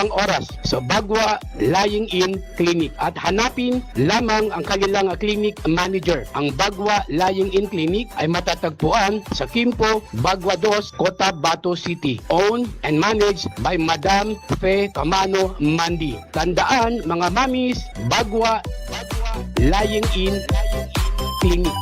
limang oras sa Bagwa Lying-in Clinic at hanapin lamang ang kanilang clinic manager. Ang Bagwa Lying-in Clinic ay matatagpuan sa Kimpo, Bagwa 2, Cotabato City. Owned and managed by Madam Fe Camano Mandi. Tandaan mga mamis, Bagwa Lying-in Clinic.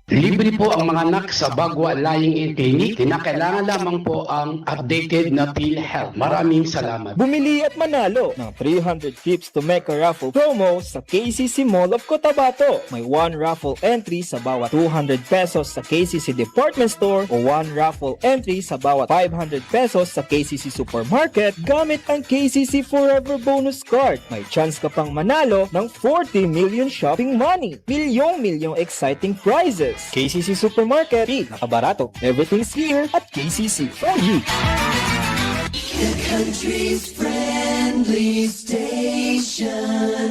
Libre po ang mga anak sa Bagwa Lying-in Clinic. Kinakailangan lamang po ang updated na PhilHealth. Maraming salamat. Bumili at manalo ng 300 tips to make a raffle promo sa KCC Mall of Cotabato. May 1 raffle entry sa bawat 200 pesos sa KCC Department Store o 1 raffle entry sa bawat 500 pesos sa KCC Supermarket gamit ang KCC Forever Bonus Card. May chance ka pang manalo ng 40 million shopping money. Milyong-milyong exciting prizes. KCC Supermarket, nakabarato. Everything's here at KCC for you. The country's friendly station,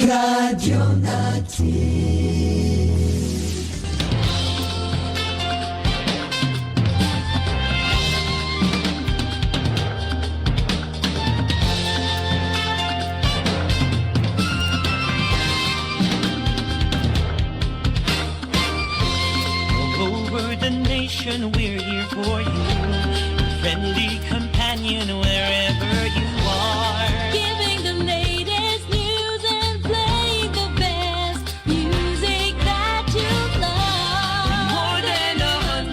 Radio Natin. We're here for you, friendly companion wherever you are. Giving the latest news and playing the best music that you love. More than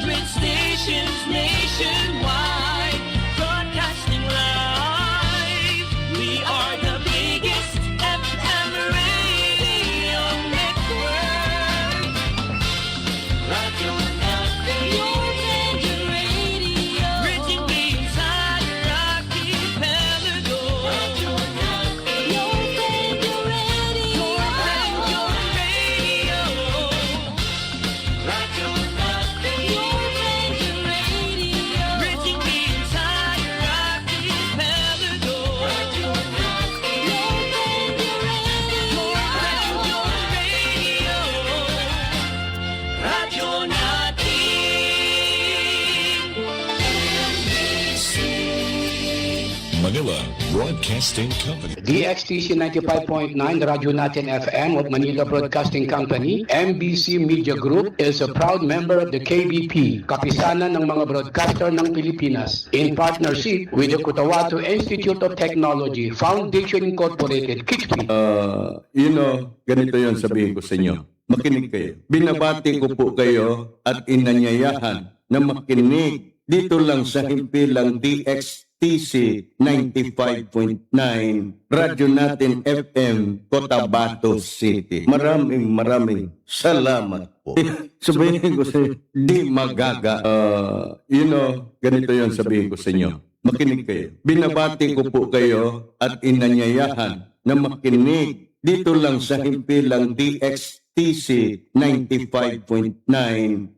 100 stations nationwide, broadcasting live. We are the biggest FM radio network. Radio Manila Broadcasting Company. DXTC 95.9 Radyo Natin FM of Manila Broadcasting Company, MBC Media Group is a proud member of the KBP, Kapisanan ng mga Broadcaster ng Pilipinas, in partnership with the Cotabato Institute of Technology, Foundation Incorporated, KIXP. Ganito yon sabihin ko sa inyo. Makinig kayo. Binabati ko po kayo at inanyayahan na makinig dito lang sa himpilang DXTC 95.9 Radyo Natin FM Cotabato City. Maraming salamat po. Sabihin ko sa di magaga. Ganito yon sabihin ko sa inyo. Makinig kayo. Binabati ko po kayo at inanyayahan na makinig dito lang sa himpilang DXTC 95.9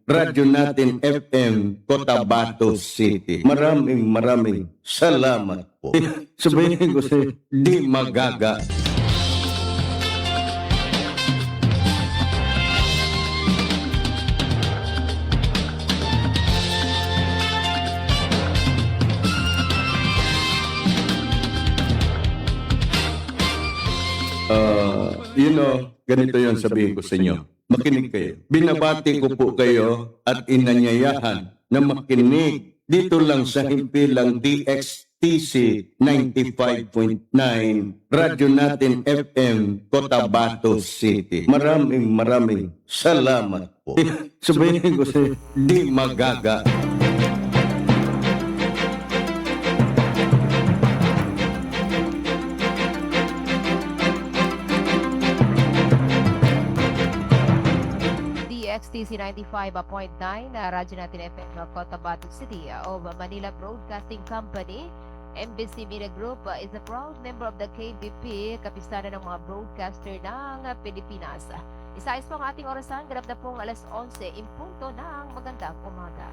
Radyo Natin FM Cotabato City. Maraming salamat po. Sabihin ko sa di magaga. Ganito yon sabihin ko sa inyo. Makinig kayo. Binabati ko po kayo at inanyayahan na makinig dito lang sa himpilang DXTC 95.9 Radyo Natin FM Cotabato City. Maraming salamat po. Sabihin ko sa di magaga. XTC 95.9 Radyo Natin FM Cotabato City of Manila Broadcasting Company. MBC Media Group is a proud member of the KBP, Kapisanan ng mga broadcaster ng Pilipinas. Isayos po ang ating orasan, ganap na pong alas 11 in punto ng magandang umaga.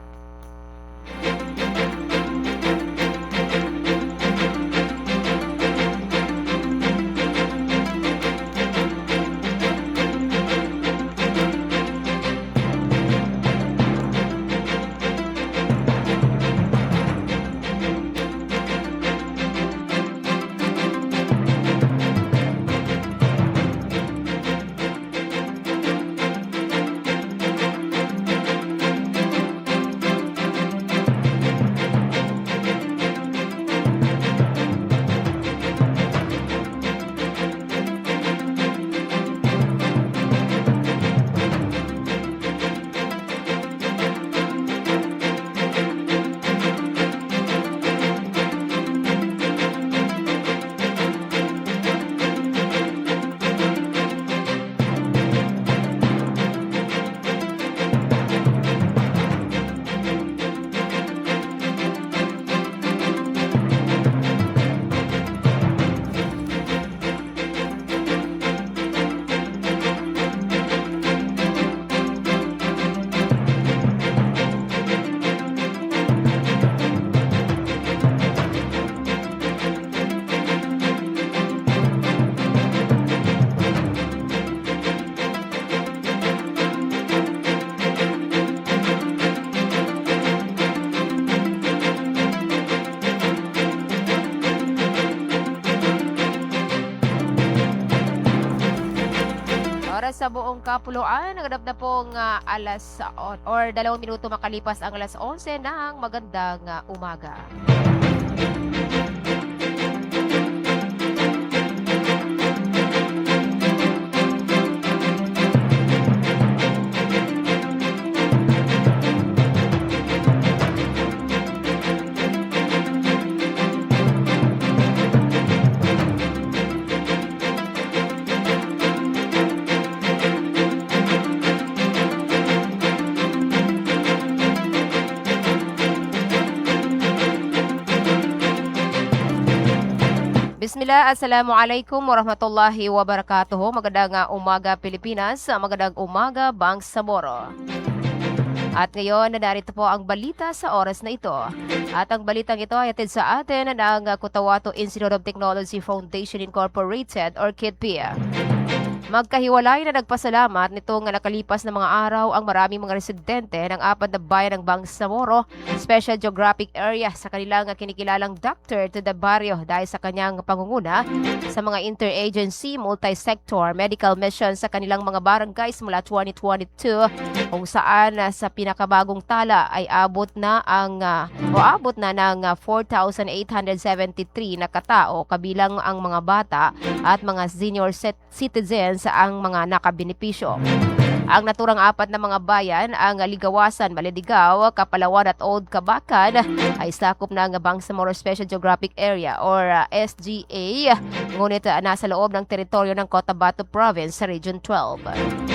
sa buong kapuluan. Naganap na pong alas or 2 minuto makalipas ang alas 11 ng magandang umaga. Bismillah, Assalamualaikum warahmatullahi wabarakatuh. Magandang umaga Pilipinas, magandang umaga Bangsamoro. At ngayon, narito po ang balita sa oras na ito. At ang balitang ito ay atid sa atin ng Cotabato Institute of Technology Foundation Incorporated or KITP. Magkahiwalay na nagpasalamat nitong nakalipas na mga araw ang maraming mga residente ng 4 na bayan ng Bangsamoro Special Geographic Area sa kanilang kinikilalang Dr. to the Barrio dahil sa kanyang pangunguna sa mga interagency, multi-sector, medical mission sa kanilang mga barangays mula 2022 kung saan sa pinakabagong tala ay abot na ng 4,873 na katao kabilang ang mga bata at mga senior citizens ang mga nakabenepisyo. Ang naturang 4 na mga bayan, ang Ligawasan, Maledigaw, Kapalawan at Old Kabakan ay sakop ng Bangsamoro Special Geographic Area or SGA, ngunit nasa loob ng teritoryo ng Cotabato Province sa Region 12.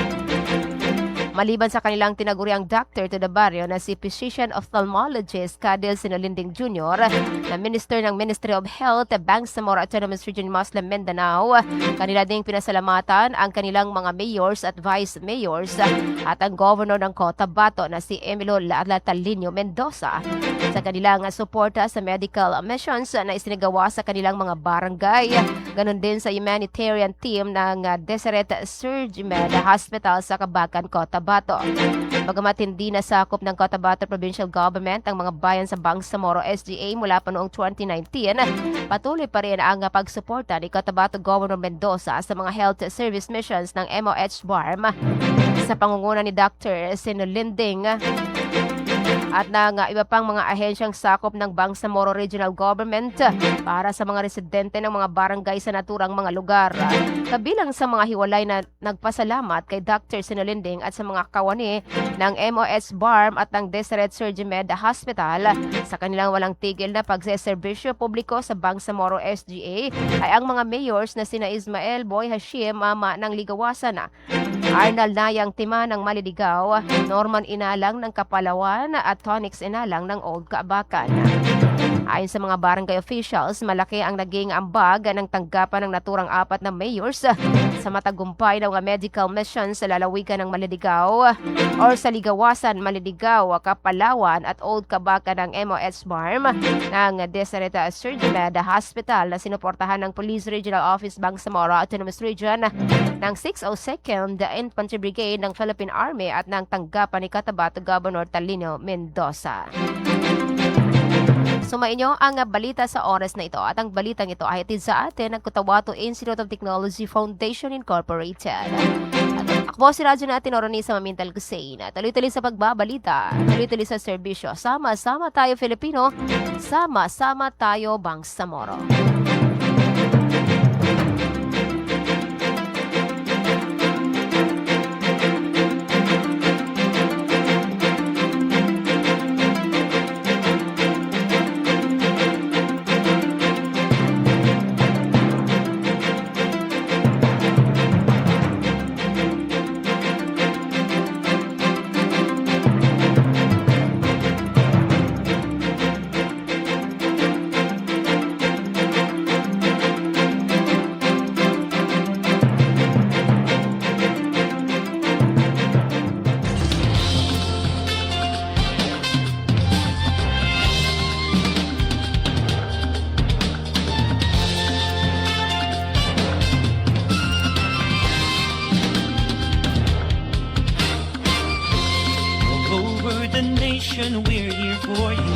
Maliban sa kanilang tinaguriang Dr. to the Barrio na si Physician Ophthalmologist Cadel Sinolinding Jr. na Minister ng Ministry of Health, Bangsamoro Autonomous Region Muslim Mindanao, kanila ding pinasalamatan ang kanilang mga mayors at vice mayors at ang governor ng Cotabato na si Emilio Latalino Mendoza sa kanilang suporta sa medical missions na isinagawa sa kanilang mga barangay. Ganon din sa humanitarian team ng Deseret Surgimed Hospital sa Kabakan, Cotabato. Bagamat hindi na sakop ng Cotabato Provincial Government ang mga bayan sa Bangsamoro SGA mula pa noong 2019, patuloy pa rin ang pagsuporta ni Cotabato Governor Mendoza sa mga health service missions ng MOH-BARM sa pangunguna ni Dr. Sinolinding at ng iba pang mga ahensyang sakop ng Bangsamoro Regional Government para sa mga residente ng mga barangay sa naturang mga lugar. Kabilang sa mga hiwalay na nagpasalamat kay Dr. Sinolinding at sa mga kawani ng MOH-BARM at ng Deseret Surgimed Hospital sa kanilang walang tigil na pagseserbisyo publiko sa Bangsamoro SGA ay ang mga mayors na sina Ismael Boy Hashim Mama ng Ligawasan, Arnal Nayang Tima ng Maledigaw, Norman Inalang ng Kapalawan at Tonix Inalang ng Old Kabakan. Ayon sa mga barangay officials, malaki ang naging ambag ng tanggapan ng naturang 4 na mayors sa matagumpay ng mga medical mission sa lalawigan ng Maledigaw or sa Ligawasan, Maledigaw, Kapalawan at Old Kabakan ng MOH-BARM ng Deseret Surgimed Hospital na sinuportahan ng Police Regional Office Bangsamoro Autonomous Region ng 602nd Infantry Brigade ng Philippine Army at ng tanggapan ni Cotabato Governor Talino Mendoza. Sumainyo ang balita sa oras na ito at ang balitang ito ay hatid sa atin ng Cotabato Institute of Technology Foundation Incorporated. At ako si radyo natin Oronisa Mamintal Gusain. Tuloy-tuloy sa pagbabalita, tuloy-tuloy sa serbisyo. Sama-sama tayo Filipino, sama-sama tayo Bangsamoro. nation, we're here for you.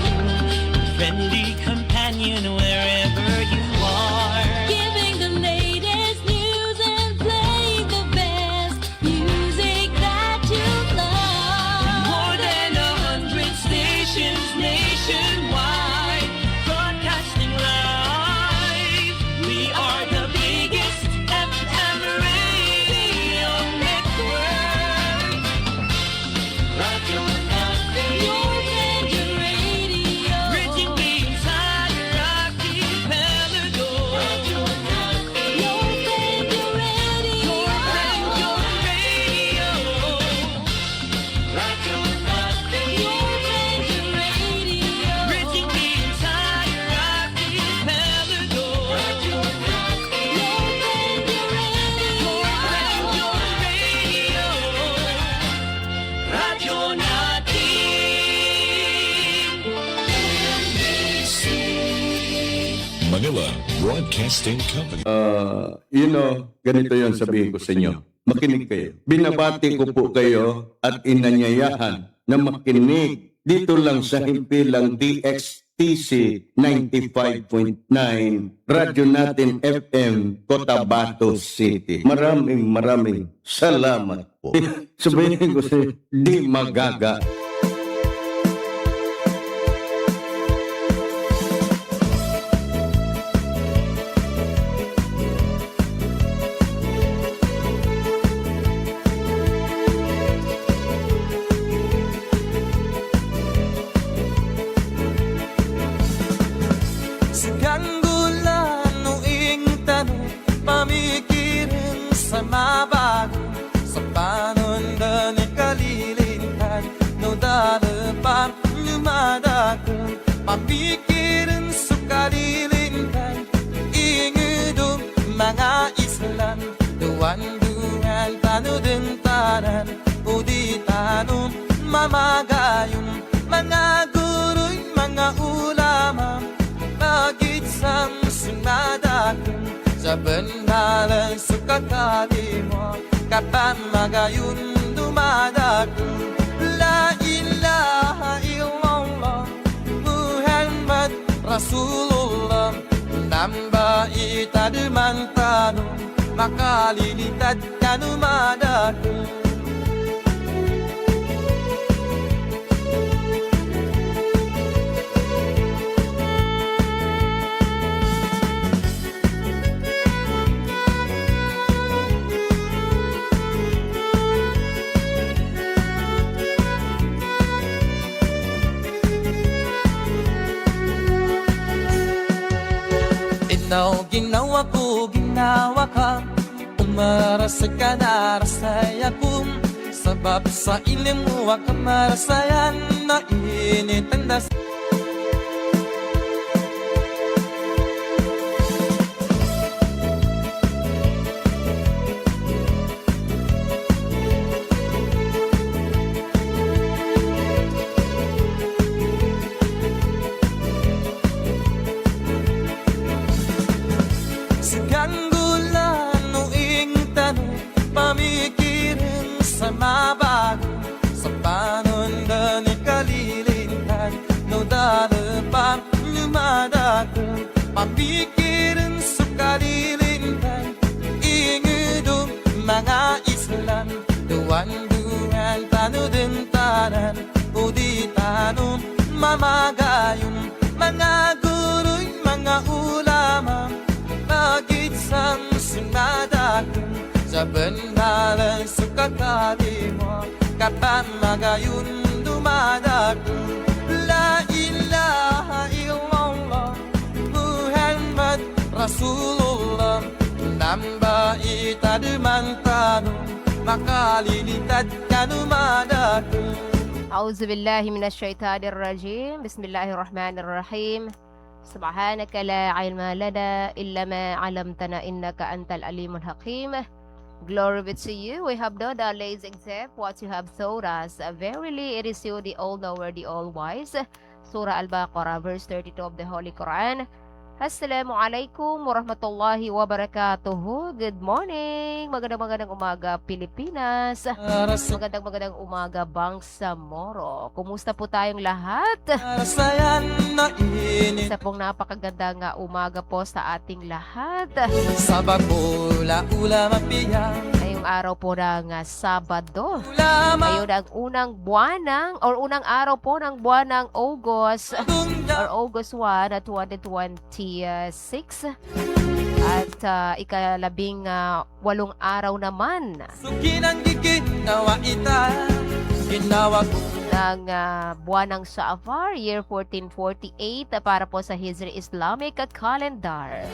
Friendly companion wherever you are. Giving the latest news and playing the best music. Manila Broadcasting Company. Ganito yon sabihin ko sa inyo. Makinig kayo. Binabati ko po kayo at inanyayahan na makinig dito lang sa himpilang DXTC 95.9 Radyo Natin FM Cotabato City. Maraming salamat po. Sabihin ko sa di magaga. Seganggulan no ing tanong pamikirin sa mabago sa panon dan kalilitan no dalapan lumadagan pamikirin sa kalilitan ingudong mga islan duwan-duwan tanudentanan uditanong mamagayong mga guroy mga ulama Bagit sang sumadakan sa bandalan sukakali mo kapan magayun dumadakan La ilaha illallah Muhammad Rasulullah Namba itadumantano makalilitad kanumadakan Ginawa ko, ginawa ka Umaras ka na rasaya ko Sabab sa ilim mo ka marasayan Na init ang das Seganggulan no ing tanong pamikirin sa mabago sa panon dan kalilitan no dalapan lumadagan pamikirin sa kalilitan ingudong mga islan duwan-duwan tanudentanan uditanong mamagayong mga guroy mga ulama Bagit sang sumadakan sa bandalan sukakali mo kapan magayun dumadakan La ilaha illallah Muhammad Rasulullah Namba itadumantano makalilitad kanumadakan A'udzubillahi minasyaitanirrajim. Bismillahirrahmanirrahim. Subhanaka la ilma lana illa ma 'allamtana innaka antal alimul hakim. Glory be to you. We have done our lays except what you have taught us. Verily it is you, the all-knower, the all-wise. Surah Al-Baqarah, verse 32 of the Holy Quran. Assalamualaikum warahmatullahi wabarakatuh. Good morning. Magandang umaga Pilipinas. Magandang umaga Bangsamoro. Kumusta po tayong lahat? Rasayan na init Isa pong napakagandang umaga po sa ating lahat. sa bagula ulama piya Ngayong araw po ng Sabado. ulama Ngayon ang unang araw po ng buwan ng August or August 1, 2026 at ikalabing 8 araw naman sukinan giginawa ita ginawa ko ng buwan ng Safar, year 1448 para po sa Hijri Islamic calendar.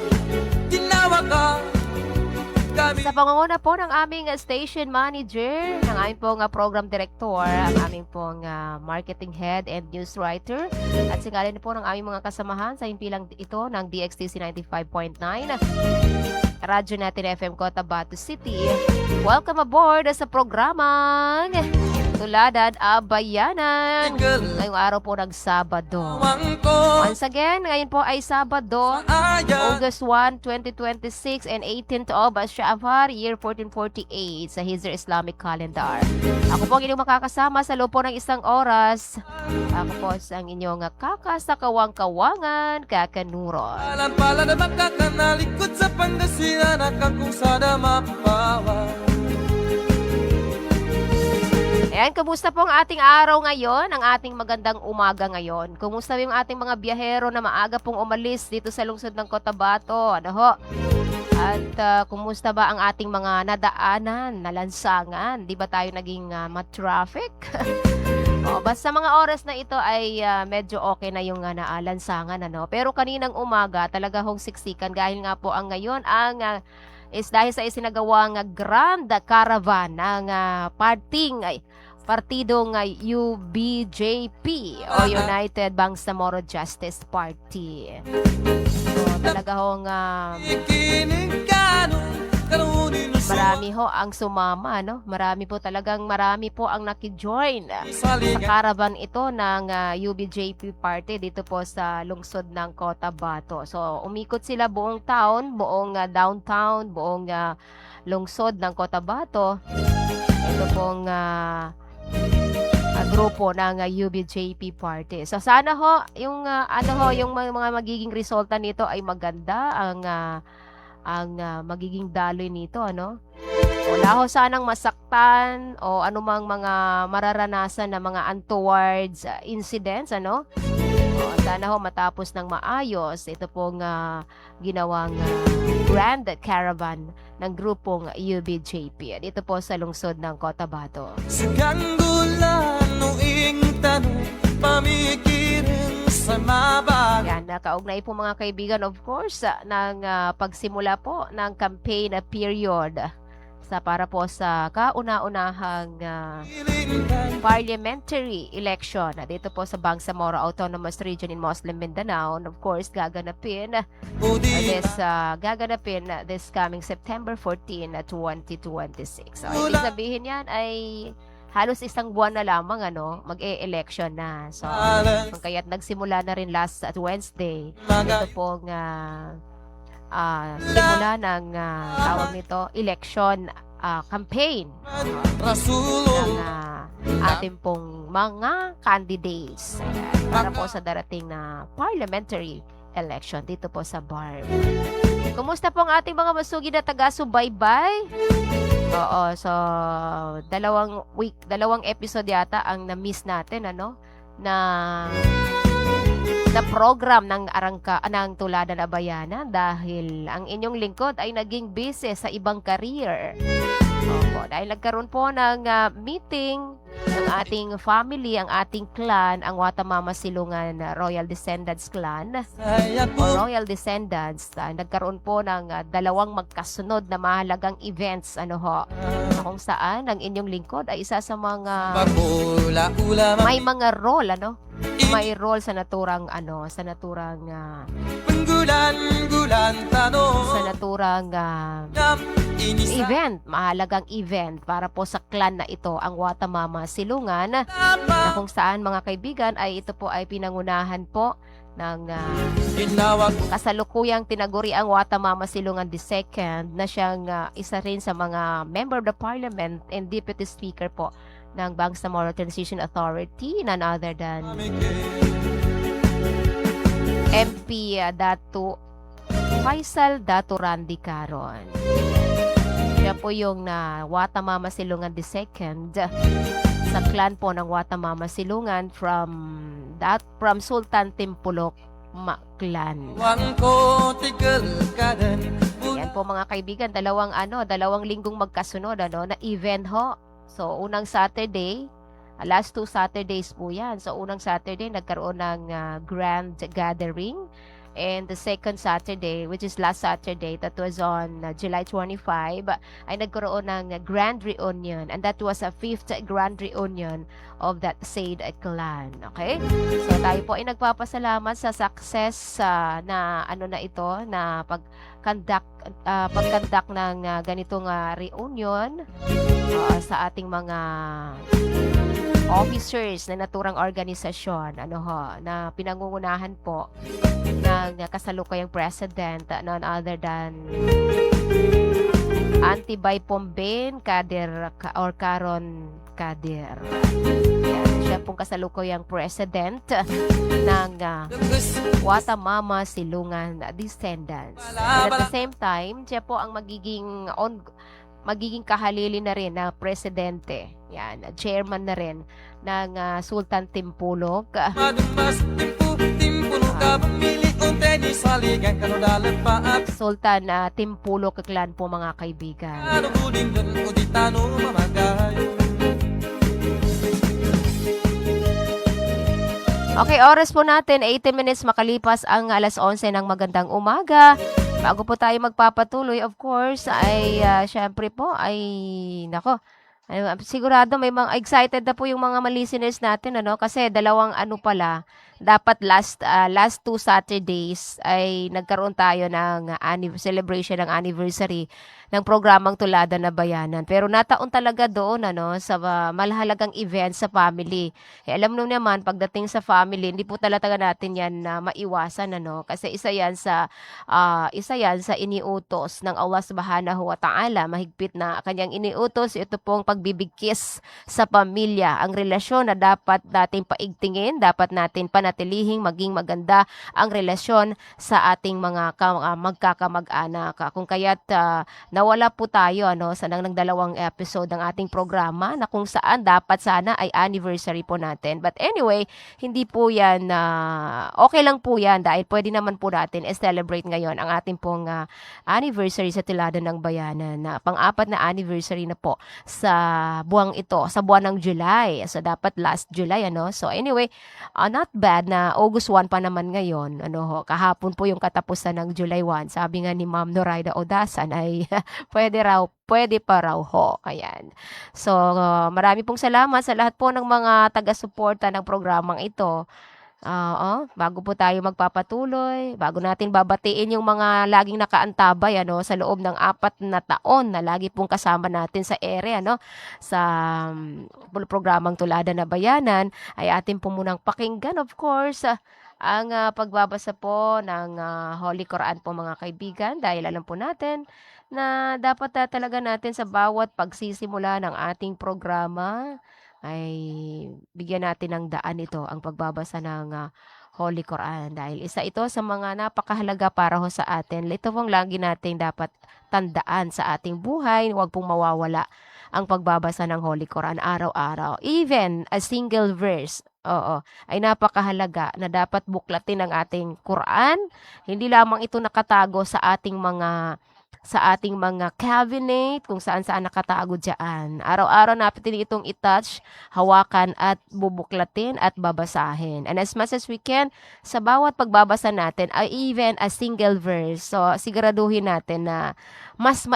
ginawa ka kami Sa pangunguna po ng aming station manager, ng aming pong program director, ang aming pong marketing head and news writer, at singalin po ng aming mga kasamahan sa himpilang ito ng DXTC 95.9, Radyo Natin FM Cotabato City. Welcome aboard sa programang Tuladan, Abayanan. Ngayong araw po ng Sabado. Once again, ngayon po ay Sabado, August 1, 2026 and 18th of Sha'ban, year 1448 sa Hijra Islamic Calendar. Ako po ang inyong makakasama sa loob po ng isang oras. Ako po ang inyong kakasakawang-kawangan, Kakanuron. Alam pala na makakanalikod sa Pangasinan at kung sana mapapawa. Ayan, kumusta po ang ating araw ngayon, ang ating magandang umaga ngayon? Kumusta yung ating mga biyahero na maaga pong umalis dito sa lungsod ng Cotabato? Ano ho? At kumusta ba ang ating mga nadaanan, nalansangan? Di ba tayo naging ma-traffic? Basta mga oras na ito ay medyo okay na yung naalansangan. Ano? Pero kaninang umaga, talaga hong siksikan dahil nga po ang ngayon ang is dahil sa isinagawang Grand Caravan ng partidong UBJP o United Bangsamoro Justice Party. So, talaga hong Ikinig ka nung kanunin marami ho ang sumama, no? Marami po ang nakijoin sa caravan ito ng UBJP Party dito po sa lungsod ng Cotabato. So, umikot sila buong town, buong downtown, buong lungsod ng Cotabato. Ito pong grupo ng UBJP Party. So, sana ho, yung yung mga magiging resulta nito ay maganda ang magiging daloy nito, ano? Wala ho sanang masaktan o anumang mga mararanasan na mga untowards incidents, ano? Sana ho matapos ng maayos ito pong ginawang Grand Caravan ng grupong UBJP dito po sa lungsod ng Cotabato. Siganggulan noing tanong pamikirin sa mabag. Yan, nakaugnay po mga kaibigan, of course, ng pagsimula po ng campaign period para po sa kauna-unahang parliamentary election dito po sa Bangsamoro Autonomous Region in Muslim Mindanao. And of course, gaganapin this coming September 14, 2026. So, ibig sabihin yan ay halos isang buwan na lamang mag-e-election na. So, kaya't nagsimula na rin last Wednesday. Ito pong simula ng tawag nito, election campaign ng ating pong mga candidates para po sa darating na parliamentary election dito po sa BARM. Kumusta po ang ating mga masugid na taga-subaybay? Oo, so dalawang episode yata ang na-miss natin, na program ng Tuladan Abayanan dahil ang inyong lingkod ay naging busy sa ibang career. Opo, dahil nagkaroon po ng meeting ng ating family, ang ating clan, ang Watamama Silungan Royal Descendants Clan o Royal Descendants. Nagkaroon po ng dalawang magkasunod na mahalagang events kung saan ang inyong lingkod ay isa sa mga may mga role may role sa naturang event, mahalagang event para po sa clan na ito, ang Watamama Silungan, na kung saan mga kaibigan ay ito po ay pinangunahan po ng kasalukuyang tinaguri ang Watamama Silungan II na siyang isa rin sa mga member of the parliament and deputy speaker po ng Bangsamoro Transition Authority, none other than MP Datu Faisal Datu Randy Caron. Siya po yung Watamama Silungan II sa clan po ng Watamama Silungan from Sultan Timpulok Clan. Yan po mga kaibigan, dalawang linggong magkasunod na event ho. So, unang Saturday, last 2 Saturdays po yan. So, unang Saturday, nagkaroon ng grand gathering. And the second Saturday, which is last Saturday, that was on July 25, ay nagkaroon ng grand reunion. And that was a 5th grand reunion of that said clan. Okay? So, tayo po ay nagpapasalamat sa success na pag-conduct ng ganitong reunion sa ating mga officers na naturang organisasyon na pinangungunahan po ng kasalukuyang president, none other than Antibay Pomben Kader or Karon Kader. Yan, siya pong kasalukuyang president ng Watamama Silungan Descendants. And at the same time, siya po ang magiging kahalili na rin na presidente. Yan, chairman na rin ng Sultan Timpulog. Sultan Timpulog Clan po mga kaibigan. Okay, oras po natin, 18 minutes makalipas ang alas 11 ng magandang umaga. Bago po tayo magpapatuloy, of course, ay syempre po, sigurado may mga excited na po yung mga listeners natin, kasi dalawang pala, dapat last 2 Saturdays ay nagkaroon tayo ng celebration ng anniversary ng programang Tulada na Bayanan. Pero nataon talaga doon sa malahalagang event sa family. Alam mo naman, pagdating sa family, hindi po talaga natin yan maiwasan, kasi isa yan sa iniutos ng Allah Subhanahu wa Ta'ala. Mahigpit na kanyang iniutos, ito pong pagbibigkis sa pamilya. Ang relasyon na dapat natin paigtingin, dapat natin panatilihing maging maganda ang relasyon sa ating mga magkakamag-anak. Kung kaya't nawala po tayo sa ng dalawang episode ng ating programa na kung saan dapat sana ay anniversary po natin. But anyway, hindi po yan, okay lang po yan dahil pwede naman po natin celebrate ngayon ang ating pong anniversary sa Tulada ng Bayanan. Pang-apat na anniversary na po sa buwang ito, sa buwan ng July. So dapat last July, So anyway, not bad na August 1 pa naman ngayon. Kahapon po yung katapusan ng July 1. Sabi nga ni Ma'am Noraida Odasan ay pwede pa raw ho. Ayan. So, marami pong salamat sa lahat po ng mga taga-suporta ng programang ito. Bago po tayo magpapatuloy, bago natin babatiin yung mga laging nakaantabay sa loob ng 4 na taon na lagi pong kasama natin sa ere, sa programang Tulada na Bayanan, ay atin po munang pakinggan, of course, ang pagbabasa po ng Holy Quran po mga kaibigan, dahil alam po natin na dapat talaga natin sa bawat pagsisimula ng ating programa ay bigyan natin ng daan ito, ang pagbabasa ng Holy Quran. Dahil isa ito sa mga napakahalaga para ho sa atin. Ito pong lagi natin dapat tandaan sa ating buhay. Huwag pong mawawala ang pagbabasa ng Holy Quran araw-araw. Even a single verse, ay napakahalaga na dapat buklatin ng ating Quran. Hindi lamang ito nakatago sa ating mga cabinet, kung saan-saan nakatago dyan. Araw-araw natin itong itouch, hawakan at bubuklatin at babasahin. And as much as we can, sa bawat pagbabasa natin, ay even a single verse. So, siguraduhin natin na mas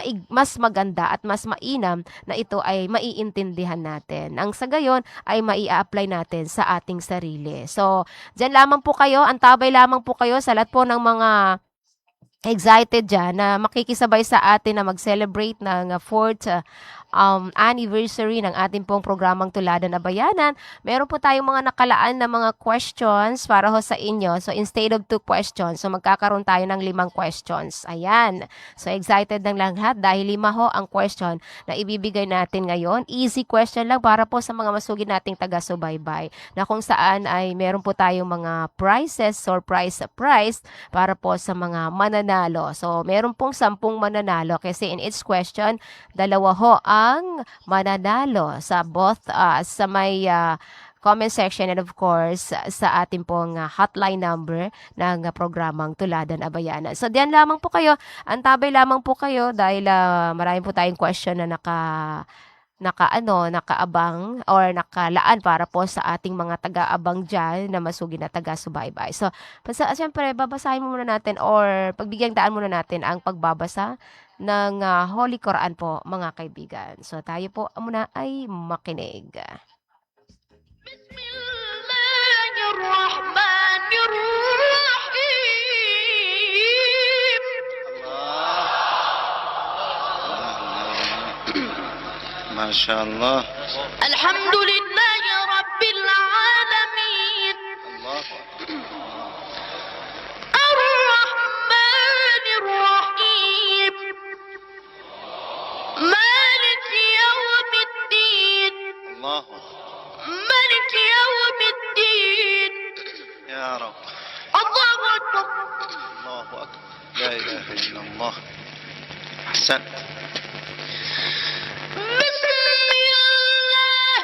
maganda at mas mainam na ito ay maiintindihan natin. Ang sa gayon ay mai-apply natin sa ating sarili. So, dyan lamang po kayo, antabay lamang po kayo sa lahat po ng mga excited dyan na makikisabay sa atin na mag-celebrate ng 4th anniversary ng ating pong programang Tulada na Bayanan. Meron po tayong mga nakalaan na mga questions para ho sa inyo. So instead of 2 questions, so magkakaroon tayo ng 5 questions. Ayan. So excited ng lahat dahil 5 ho ang question na ibibigay natin ngayon. Easy question lang para po sa mga masugid nating taga-subaybay na kung saan ay meron po tayong mga prizes or prize para po sa mga mananalo. So meron pong 10 mananalo kasi in each question, 2 ho ang mananalo sa both sa may comment section and of course sa ating pong hotline number ng programang Tulada na Bayanan. So diyan lamang po kayo, antabay lamang po kayo dahil marami po tayong question na nakaabang or nakalaan para po sa ating mga taga-abang dyan na masugid na taga-subaybay. So, siyempre, babasahin muna natin or pagbigyan daan muna natin ang pagbabasa ng Holy Quran po, mga kaibigan. So, tayo po muna ay makinig. ما شاء الله الحمد لله رب رب. الله أكبر. الله أكبر. لا إله إلا الله. أحسنت. بسم الله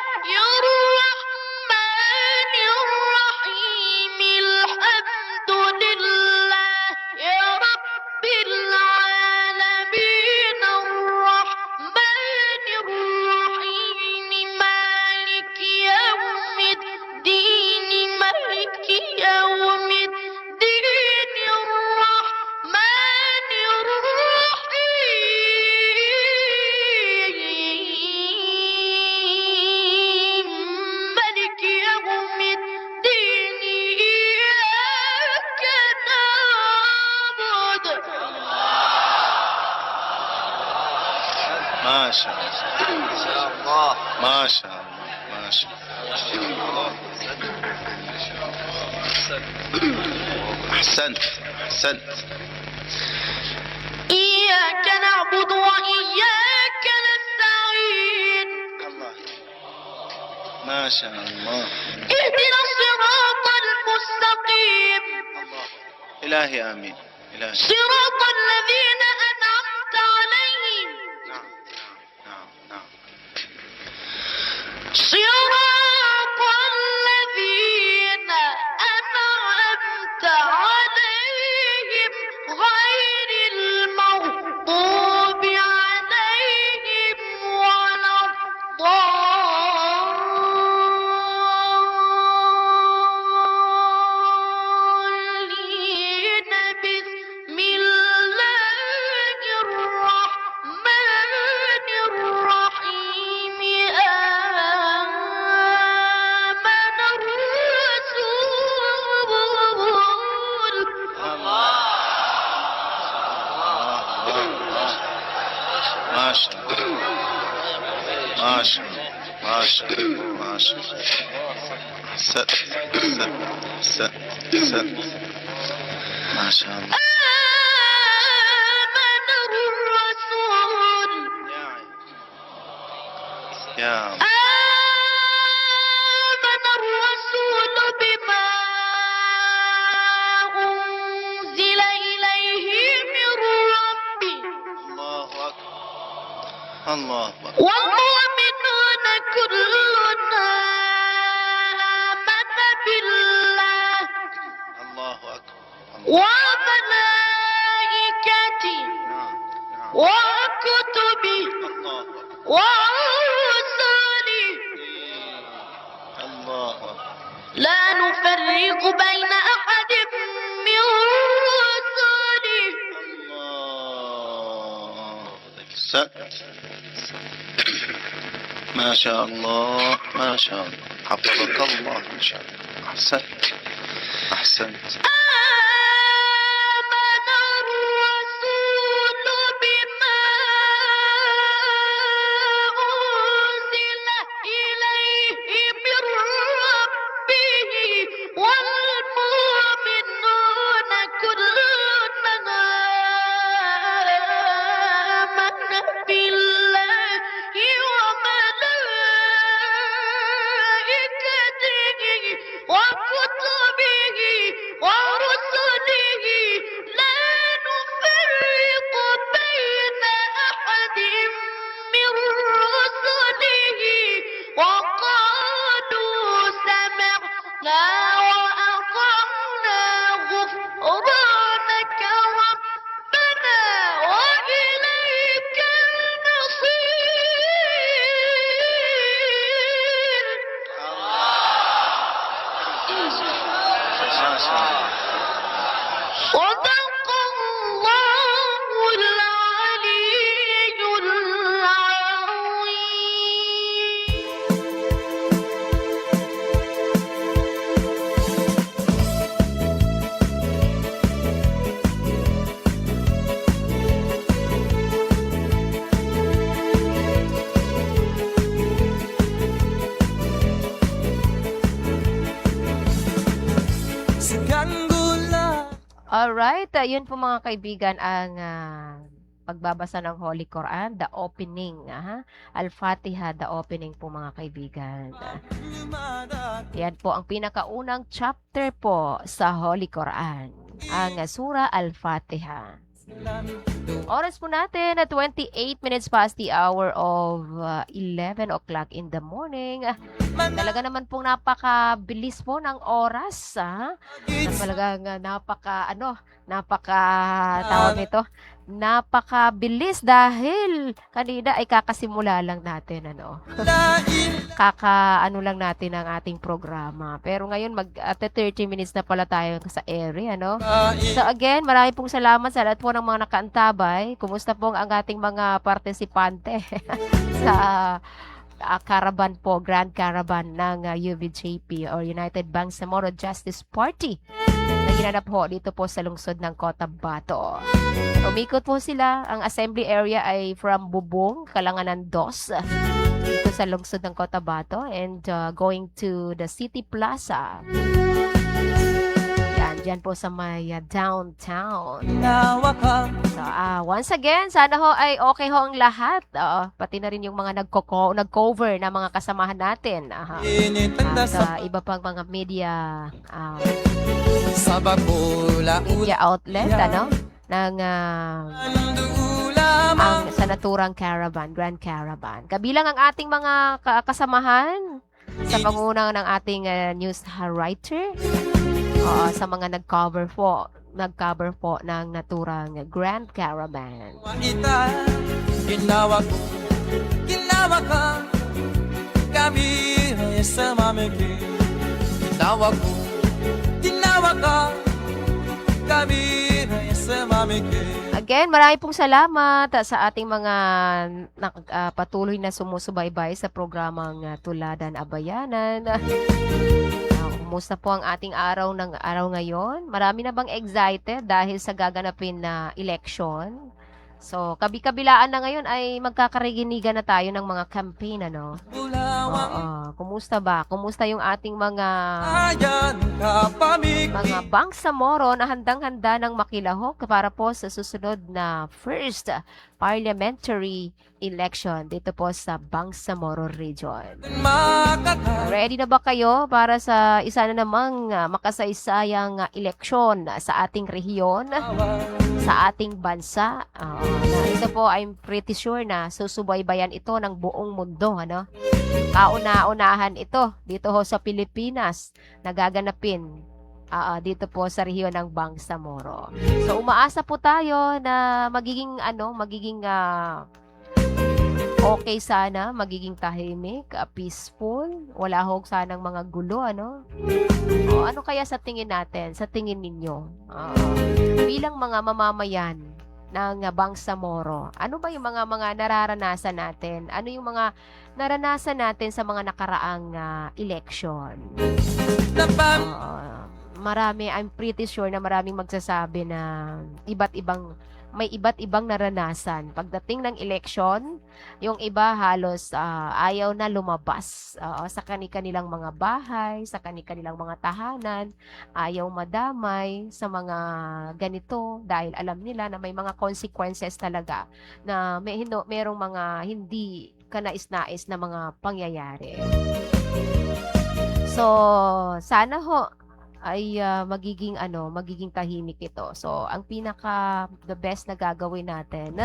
الرحمن الرحيم الحمد لله رب العالمين الرحمن الرحيم مالك يوم الدين مالك يوم الدين الرحمن الرحيم مالك يوم الدين إياك نعبد ما شاء الله. ما شاء الله. ما شاء الله. أحسنت. أحسنت. إياك نعبد وإياك نستعين الله. ما شاء الله. اهدنا الصراط المستقيم الله. إلهي آمين. إلهي. صراط الذين أنعمت عليهم نعم. نعم. نعم. صراط الذين أنعمت عليهم غير المغضوب عليهم ولا الضالين بسم الله الرحمن الرحيم آمن الرسول ما شاء الله. ما شاء الله. ما شاء الله. ما شاء الله. أحسنت. أحسنت. أحسنت. أحسنت. ما شاء الله. آمن الرسول يا آمن الرسول بما أنزل إليه من ربه الله أكبر. الله أكبر. والمؤمنون كلنا آمن بالله الله أكبر. وملائكته نعم. نعم. وكتبه الله أكبر. ورسله الله أكبر. لا نفرق بين أحد من رسله الله. أحسنت. ما شاء الله. ما شاء الله. حفظك الله إن شاء الله. أحسنت. أحسنت. آمن الرسول بما أنزل إليه من ربه والمؤمنون كلنا آمن بالله وملائكته وكتبه ورسله لا نفرق بين أحد من رسله وقالوا سمعنا وأطعنا غفرانك ربنا وإليك المصير ما شاء الله. صدق الله العلي العظيم Segang gula. Alright, yun po mga kaibigan ang pagbabasa ng Holy Quran, the opening. Al-Fatiha, the opening po mga kaibigan. Yan po ang pinakaunang chapter po sa Holy Quran, ang Surah Al-Fatiha. Oras po natin na 28 minutes past the hour of 11 o'clock in the morning. Talaga naman pong napakabilis po ng oras. Talagang tawag nito, napakabilis dahil kanina ay kakasimula lang natin, lang natin ang ating programa. Pero ngayon, 30 minutes na pala tayo sa area, So again, marami pong salamat sa lahat po ng mga nakaantabay. Kumusta po ang ating mga partisipante sa caravan po, Grand Caravan ng UBJP or United Bangsamoro Justice Party na ginanap po dito po sa lungsod ng Cotabato. Umikot po sila. Ang assembly area ay from Bubong, Kalanganan 2 dito sa lungsod ng Cotabato and going to the City Plaza. Diyan po sa may downtown. So, once again, sana ho ay okay ho ang lahat. Pati na rin yung mga nag-cover na mga kasamahan natin. At iba pang mga media outlet, ng ang sa naturang caravan, Grand Caravan. Kabilang ang ating mga kasamahan sa panguna ng ating news writer. Sa mga nag-cover po ng naturang Grand Caravan. Ginawa ka kami sa mamiki. Ginawa ka kami sa mamiki. Again, marami pong salamat sa ating mga patuloy na sumusubaybay sa programang Tuladan Abayanan. Kumusta po ang ating araw ngayon? Marami na bang excited dahil sa gaganapin na election? So, kabi-kabilaan na ngayon ay magkakariginigan na tayo ng mga campaign, Kumusta ba? Kumusta yung ating mga Bangsamoro na handang-handa ng makilahok para po sa susunod na first parliamentary election dito po sa Bangsamoro Region. Ready na ba kayo para sa isa na namang makasaysayang eleksyon sa ating rehiyon, sa ating bansa? Ito po, I'm pretty sure na susubaybayan ito ng buong mundo, Kauna-unahan ito dito ho sa Pilipinas nagaganapin dito po sa rehiyon ng Bangsamoro. So umaasa po tayo na magiging okay sana, magiging tahimik, peaceful, wala ho sanang mga gulo, ano kaya sa tingin natin, sa tingin ninyo, bilang mga mamamayan ng Bangsamoro, ano ba yung mga nararanasan natin? Ano yung mga naranasan natin sa mga nakaraang election? Marami, I'm pretty sure na maraming magsasabi na may iba't ibang naranasan. Pagdating ng eleksyon, yung iba halos ayaw na lumabas sa kanilang mga bahay, sa kanilang mga tahanan, ayaw madamay sa mga ganito dahil alam nila na may mga consequences talaga na merong mga hindi kanais-nais na mga pangyayari. So, sana ho ay magiging tahimik ito. So, ang the best na gagawin natin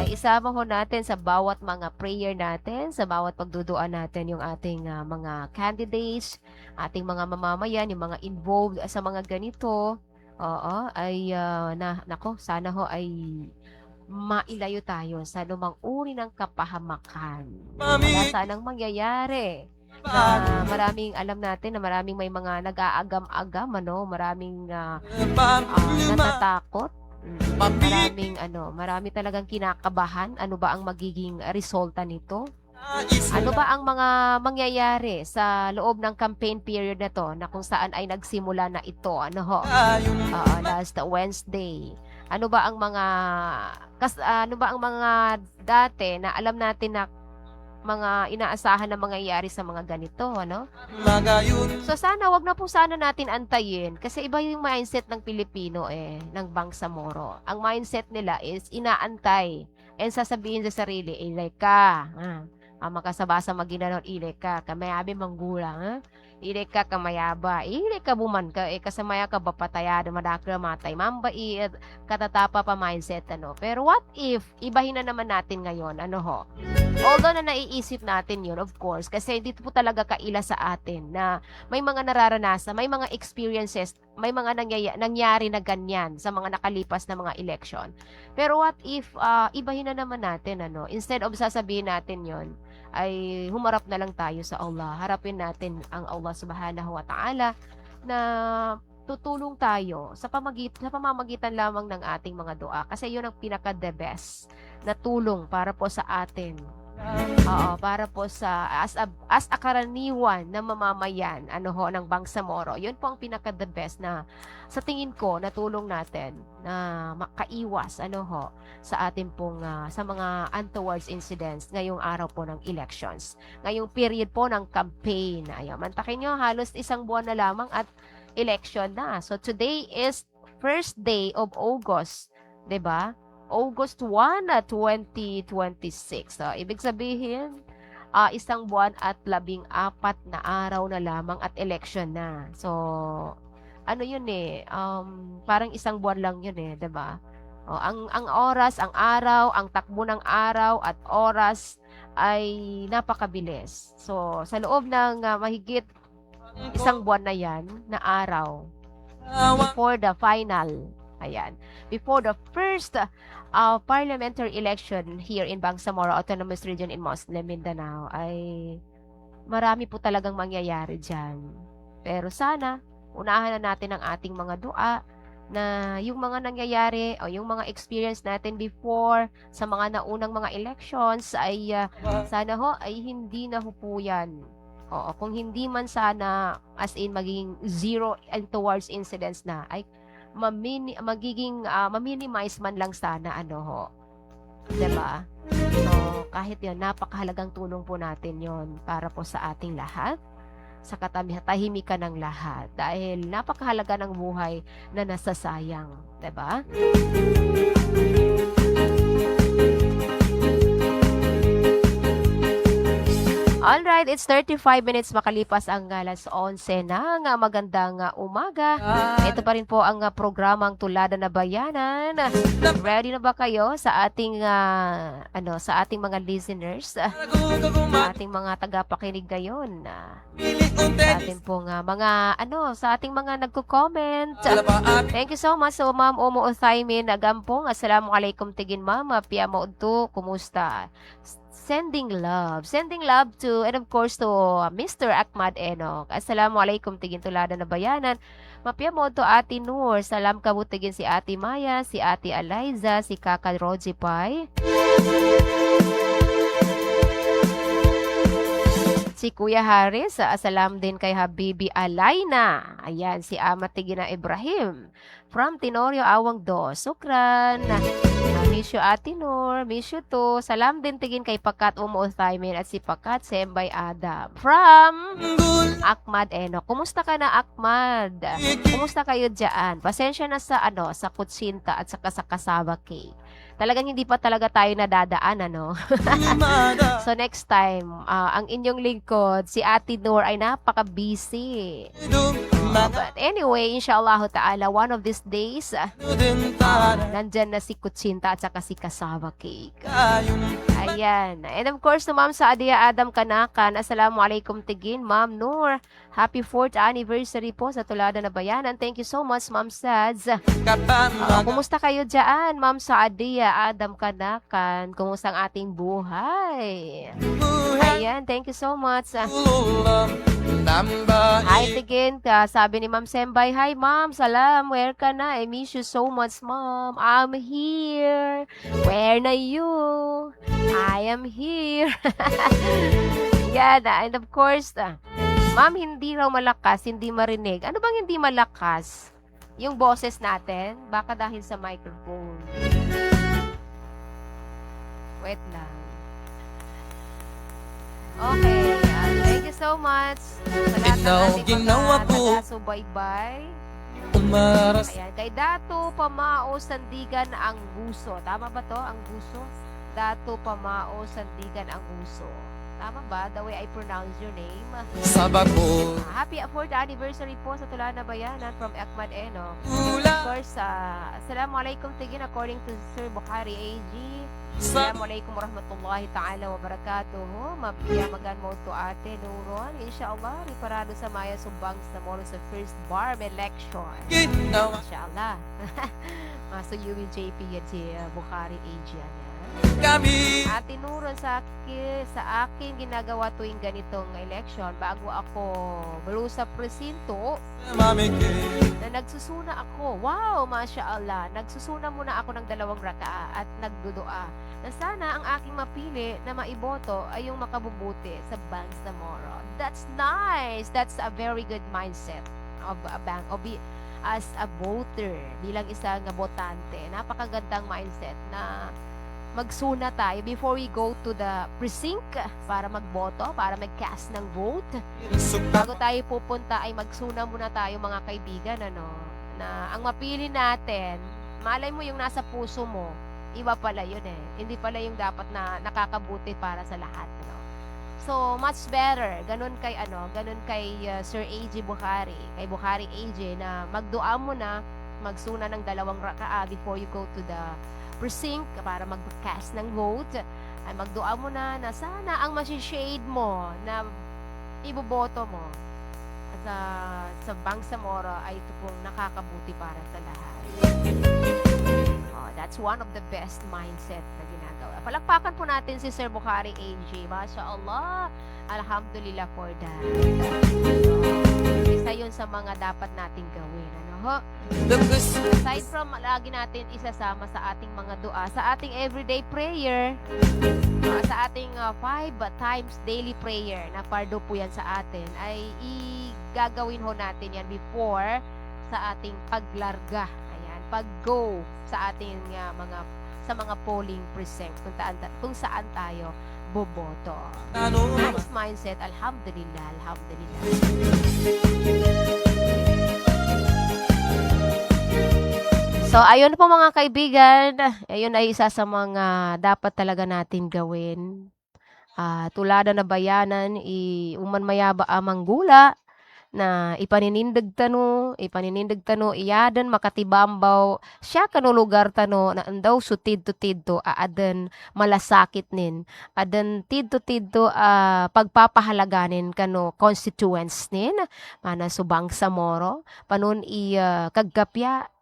ay isama ho natin sa bawat mga prayer natin, sa bawat pagduduan natin yung ating mga candidates, ating mga mamamayan, yung mga involved sa mga ganito. Sana ho ay mailayo tayo sa lumang uri ng kapahamakan. Wala sanang mangyayari. Maraming alam natin na maraming may mga nag-aagam-agam, maraming natatakot, marami talagang kinakabahan. Ano ba ang magiging resulta nito? Ano ba ang mga mangyayari sa loob ng campaign period na to, na kung saan ay nagsimula na ito, last Wednesday? Ano ba ang mga dati na alam natin na mga inaasahan na mangyayari sa mga ganito, ano? Magayon So sana wag na po sana natin antayin kasi iba yung mindset ng Pilipino ng Bangsamoro. Ang mindset nila is inaantay and sasabihin sa sarili, ilay ka. Makasabasa maginanon, ilay ka. Kamayabi manggulang, ha? Ilay ka kamayaba. Ilay ka buman ka. Kasamaya ka bapatayado, madakra matay. Mambait, katatapa pa mindset, ano. Pero what if, ibahin na naman natin ngayon, ano ho? Although na naiisip natin yun, of course, kasi hindi po talaga kaila sa atin na may mga nararanasan, may mga experiences, may mga nangyari na ganyan sa mga nakalipas na mga election. Pero what if, ibahin na naman natin, ano, instead of sasabihin natin yon ay humarap na lang tayo sa Allah. Harapin natin ang Allah Subhanahu wa Ta'ala na tutulong tayo sa pamamagitan lamang ng ating mga dua. Kasi yun ang pinaka-the best na tulong para po sa atin. Para po sa as a karaniwan na mamamayan ng Bangsamoro. Yun po ang pinaka-the best na sa tingin ko na tulong natin na makaiwas sa atin pong sa mga untoward incidents ngayong araw po ng elections. Ngayong period po ng campaign. Ayan, mantakin nyo, halos isang buwan na lamang at election na. So today is first day of August, 'di ba? August 1, 2026. So, ibig sabihin, isang buwan at 14 na araw na lamang at election na. So, ano yun parang isang buwan lang yun 'di ba? Ang oras, ang araw, ang takbo ng araw at oras ay napakabilis. So, sa loob ng mahigit isang buwan na yan na araw, before the final, before the first parliamentary election here in Bangsamoro Autonomous Region in Muslim Mindanao, ay marami po talagang mangyayari dyan. Pero sana, unahan na natin ang ating mga dua na yung mga nangyayari o yung mga experience natin before sa mga naunang mga elections ay sana ay hindi na po yan. Kung hindi man sana as in magiging zero and towards incidents na, ay ma-minimize man lang sana diba? So kahit yun, napakahalagang tulong po natin yon para po sa ating lahat, sa katahimikan ng lahat, dahil napakahalaga ng buhay na nasasayang, diba? Alright, it's 35 minutes makalipas ang alas 11 ng magandang umaga. Ito pa rin po ang programang Tulada na Bayanan. Ready na ba kayo sa ating sa ating mga listeners? Sa ating mga tagapakinig ngayon? Sa ating pong sa ating mga nagko-comment. Thank you so much. So, Ma'am Omo Uthaymin Agampong, Assalamualaikum tigin Ma'am, piyamo udto, kumusta? Sending love to, and of course to Mr. Ahmad Enoch. Assalamualaikum tigin Tulada na Bayanan. Mapya mo to Ate Noor. Salam kabutigin si Ate Maya, si Ate Eliza, si Kaka Roji Pai, si Kuya Haris. Salam din kay Habibi Alayna. Ayan, si Amat Tigina Ibrahim from Tenorio Awang Do. Sukran. Miss you Ate Noor, miss you too. Salam din tigin kay Pakat Umo Uthaymin at si Pakat Sembay Adam from Ahmad Enoch. Kumusta ka na, Ahmad? Kumusta kayo dyan? Pasensya na sa sa kutsinta at saka sa kasaba cake. Talagang hindi pa talaga tayo nadadaan, So next time, ang inyong lingkod, si Ate Noor ay napaka-busy. But anyway, inshallah ta'ala, one of these days, nandyan na si Kutsinta at saka si Kasava Cake. Ayan. And of course, to Ma'am Saadia Adam Kanakan, Assalamualaikum tigin, Ma'am Noor. Happy 4th anniversary po sa Tulada na Bayanan. Thank you so much, Ma'am Sads. Kumusta kayo dyan, Ma'am Saadia Adam Kanakan? Kumusta ang ating buhay? Ayan, thank you so much. Hi tigin, sabi ni Ma'am Sembay, hi Ma'am, salam, where ka na? I miss you so much, Ma'am. I'm here. Where na you? I am here. Yan, and of course, Ma'am, hindi raw malakas, hindi marinig. Ano bang hindi malakas? Yung boses natin? Baka dahil sa microphone. Wait lang. Okay, thank you so much. Sa lahat ng Ikaw, ating ginawa mga ko. taga-subaybay. Umaras Ayan, kay Dato Pamao Sandigan ang Guso. Tama ba to? Ang Guso? Dato Pamao Sandigan ang Guso. Tama ba? The way I pronounce your name. sa bago. Happy 4th anniversary po sa Tulana Bayanan from Ekman Eno. Of Ula course, Assalamualaikum tigin according to Sir Bukhari AG. sa Assalamualaikum warahmatullahi ta'ala wabarakatuh. Mapiyamagan mo to ate Nuron. Inshallah, riparado sa Maya Sumbang sa moro sa first barb election. ginawa Inshallah. So UWJP yan si Bukhari AG yan. kami. Ate Nuron sa akin ginagawa tuwing ganitong election bago ako balo sa presinto Mamigay na nagsusuna ako. Wow, mashallah. Nagsusuna muna ako ng 2 raka'a at nagdudua na sana ang aking mapili na maiboto ay yung makabubuti sa Bangsamoro. That's nice. That's a very good mindset of a bank as a voter, bilang isang botante. Napakagandang mindset na magsuna tayo before we go to the precinct para magboto, para mag-cast ng vote. Bago tayo pupunta ay magsuna muna tayo mga kaibigan, na ang mapili natin, malay mo yung nasa puso mo, iba pala yun eh. Hindi pala yung dapat na nakakabuti para sa lahat. So, much better. Ganun kay Sir AJ Bukhari, kay Bukhari AJ na magdua mo na, magsuna ng 2 raka'a before you go to the precinct para mag-cast ng vote, ay magdua mo na sana ang masishade mo na iboboto mo sa Bangsamoro ay ito pong nakakabuti para sa lahat. That's one of the best mindset na ginagawa. Palakpakan po natin si Sir Bukhari AJ. MashaAllah. Alhamdulillah for that. Isa yun sa mga dapat nating gawin. Aside from lagi natin isasama sa ating mga dua, sa ating everyday prayer, sa ating 5 times daily prayer na pardo po yan sa atin, ay gagawin ho natin yan before sa ating paglarga. Ayan, pag-go sa ating mga polling precinct kung saan tayo boboto. Nice mindset. Alhamdulillah. So, ayun po mga kaibigan, ayun ay isa sa mga dapat talaga natin gawin. Tulada na bayanan, uman mayaba amang gula, na ipaninindag tano, iyadan makatibambaw, siya kano lugar tano, na andaw so tidto aadan malasakit nin, adan tidto pagpapahalaganin kano constituents nin, mana subang Samoro, panon kaggapya,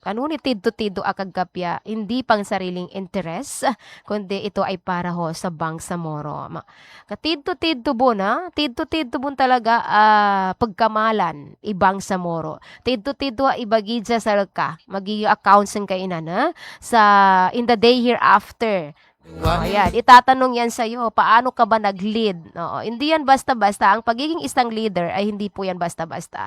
kanuni tidto akagapya, hindi pang sariling interes, kundi ito ay para ho sa Bangsamoro. Katidto bon talaga pagkamalan ibang Samoro. Tidto ibagidja sa ka, magi accounts ng kainan sa in the day hereafter. Ayan, itatanong yan sa'yo, paano ka ba nag-lead? Hindi yan basta-basta. Ang pagiging isang leader ay hindi po yan basta-basta.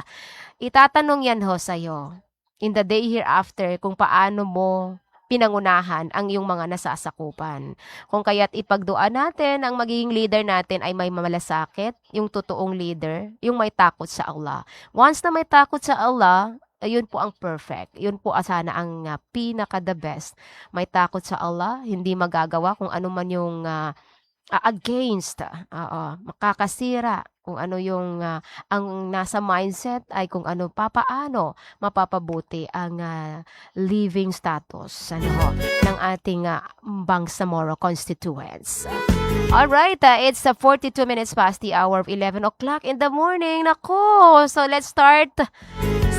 Itatanong yan ho sa'yo in the day hereafter kung paano mo pinangunahan ang iyong mga nasasakupan. Kung kaya't ipagduan natin, ang magiging leader natin ay may mamalasakit, yung totoong leader, yung may takot sa Allah. Once na may takot sa Allah, ayun po ang perfect. Yun po sana ang pinaka-the best. May takot sa Allah, hindi magagawa kung ano man yung against, makakasira, kung ano yung ang nasa mindset ay kung ano papaano mapapabuti ang living status ng ating Bangsamoro constituents. Alright, it's 42 minutes past the hour of 11 o'clock in the morning. Nako, so let's start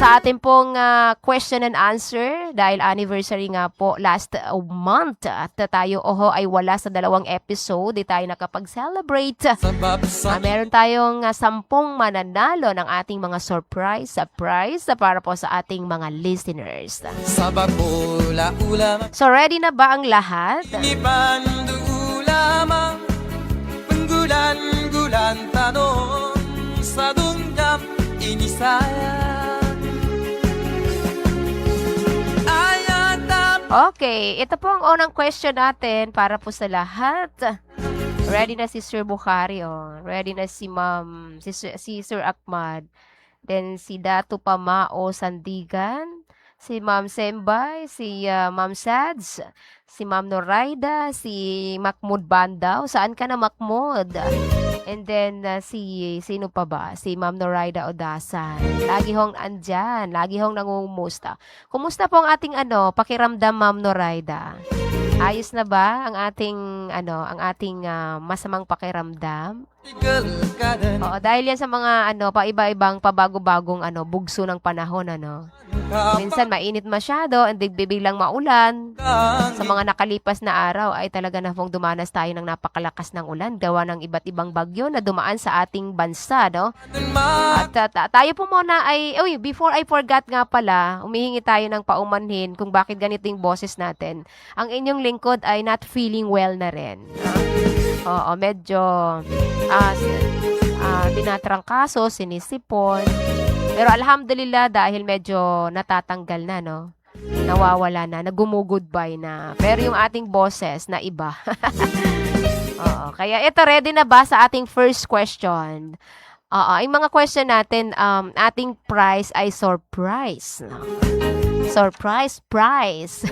sa ating pong question and answer dahil anniversary nga po last month at tayo ay wala sa 2 episode, di tayo nakapag-celebrate. Meron tayong 10 mananalo ng ating mga surprise para po sa ating mga listeners. So ready na ba ang lahat? Penggulan-gulan tanong sa dunggam ini saya. Okay, ito po ang unang question natin para po sa lahat. Ready na si Sir Bukhari, oh. Ready na si Ma'am, si Sir Ahmad. Then si Datu Pamao Sandigan, si Ma'am Sembay, si Ma'am Sads, si Ma'am Noraida, si Mahmoud Bandaw. Saan ka na, Mahmoud? And then sino pa ba? Si Ma'am Noraida Odasan. Lagi hong andyan, lagi hong nangungumusta. Kumusta po ang ating pakiramdam, Ma'am Noraida? Ayos na ba ang ating masamang pakiramdam? Oo, dahil yan sa mga pa-iba-ibang pabago-bagong bugso ng panahon Minsan mainit masyado, and biglang maulan. Sa mga nakalipas na araw ay talaga na pong dumanas tayo ng napakalakas ng ulan gawa ng iba't ibang bagyo na dumaan sa ating bansa, no? At tayo po muna before I forgot nga pala, humihingi tayo ng paumanhin kung bakit ganito yung boses natin. Ang inyong lingkod ay not feeling well na rin. Oo, medyo tinatrangkaso, sinisipon. Pero alhamdulillah dahil medyo natatanggal na, no? Nawawala na, nagumugudbye na. Pero yung ating boses na iba. Oo, kaya ito, ready na ba sa ating first question? Yung mga question natin, ating prize ay surprise. No? Surprise prize.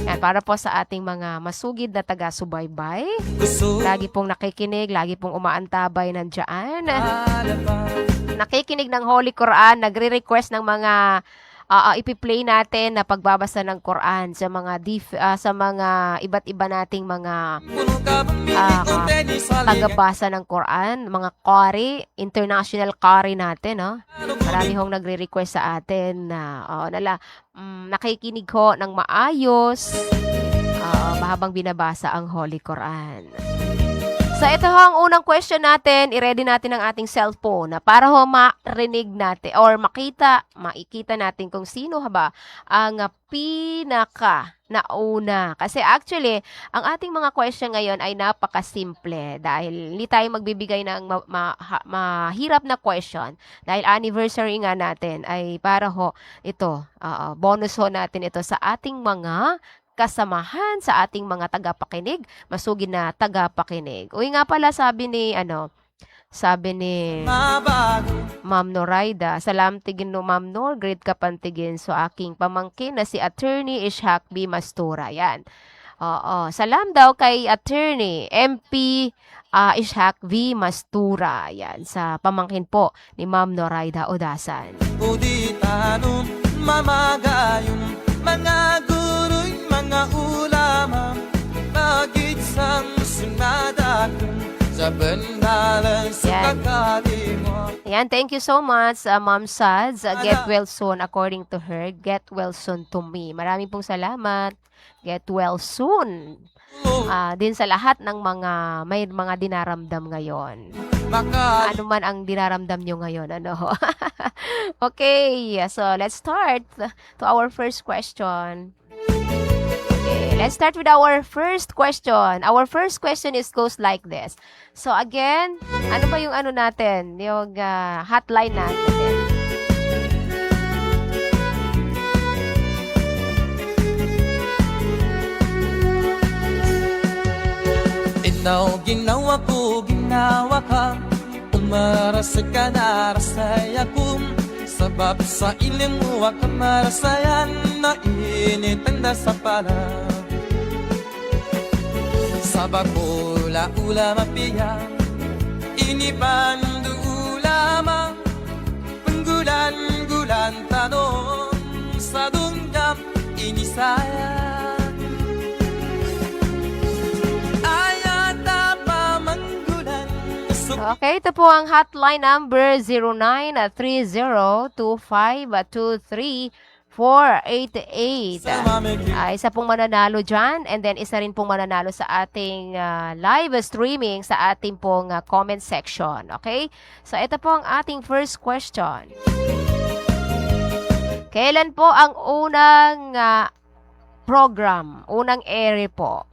Yan, para po sa ating mga masugid na taga-subaybay. Lagi pong nakikinig, lagi pong umaantabay nandiyan. Nakikinig ng Holy Quran, nagre-request ng mga ipi-play natin na pagbabasa ng Quran sa mga iba't iba nating mga tagabasa ng Quran, mga qari, international qari natin, no? Marami hong nagre-request sa atin na nakikinig ho ng maayos habang binabasa ang Holy Quran. So, ito ho ang unang question natin. I-ready natin ang ating cellphone na para ho marinig natin or makikita natin kung sino ba ang pinaka nauna. Kasi actually, ang ating mga question ngayon ay napakasimple dahil hindi tayo magbibigay ng mahirap na question dahil anniversary nga natin ay para ho ito, bonus ho natin ito sa ating mga kasamahan, sa ating mga tagapakinig, masugid na tagapakinig. Uy nga pala, sabi ni Ma'am Noraida, salam tigin no Ma'am Nor, great kapantigin so aking pamangkin na si Attorney Ishak B. Mastura. Yan. Oo, salam daw kay Attorney MP Ishak V. Mastura. Yan, sa pamangkin po ni Ma'am Noraida Odasan. Uditanong mamagayong mga guro'y mga ulama Magitsang sunada kong sa bandalan sa kakali mo. Yan, thank you so much, Ma'am Sads. Get well soon, according to her. Get well soon to me. Maraming pong salamat. Get well soon. Din sa lahat ng may mga dinaramdam ngayon. Ano man ang dinaramdam nyo ngayon, Okay, so let's start to our first question. Okay, let's start with our first question. Our first question goes like this. So again, ano ba yung natin? Yung hotline natin. Ginawa ko, ginawa ka Umaras ka na rasaya ko Sabab sa ilim mo ka marasayan Na init ang nasa pala Sabab ula mapiya Inipan ulama Penggulan-gulan tanong Sa dunggam inisaya Okay, ito po ang hotline number 0930252348. Isa pong mananalo dyan and then isa rin pong mananalo sa ating live streaming sa ating pong comment section. Okay? So, ito po ang ating first question. Kailan po ang unang unang air po?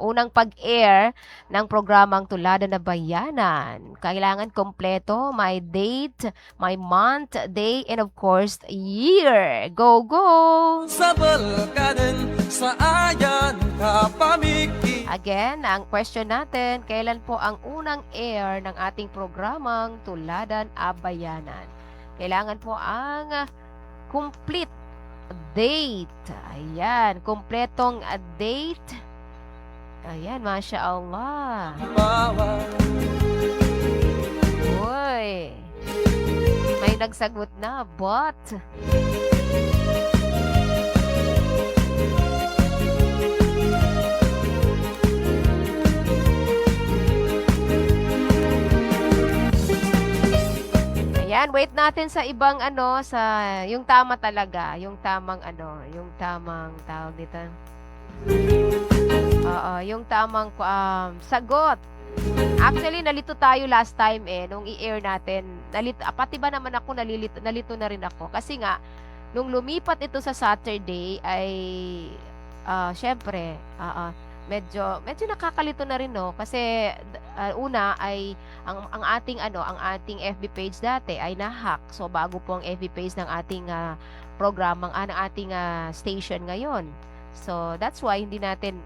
Unang pag-air ng programang Tulada na Bayanan. Kailangan kompleto, may date, may month, day, and of course, year. Go, go! Sa balkanan, sa ayan kapamiki Again, ang question natin, kailan po ang unang air ng ating programang Tuladan Abayanan? Kailangan po ang complete date. Ayan, kumpletong date. Ayan, Masya Allah. Uy, may nagsagot na, but... Ayan, wait natin sa ibang sa yung tama talaga, yung tamang yung tamang tawag dito. Oo, yung tamang sagot. Actually, nalito tayo last time nung i-air natin. Pati ba naman ako nalito na rin ako kasi nga nung lumipat ito sa Saturday ay syempre, medyo nakakalito na rin kasi una ay ang ating FB page dati ay na-hack. So bago po ang FB page ng ating programang ng ating station ngayon. So that's why hindi natin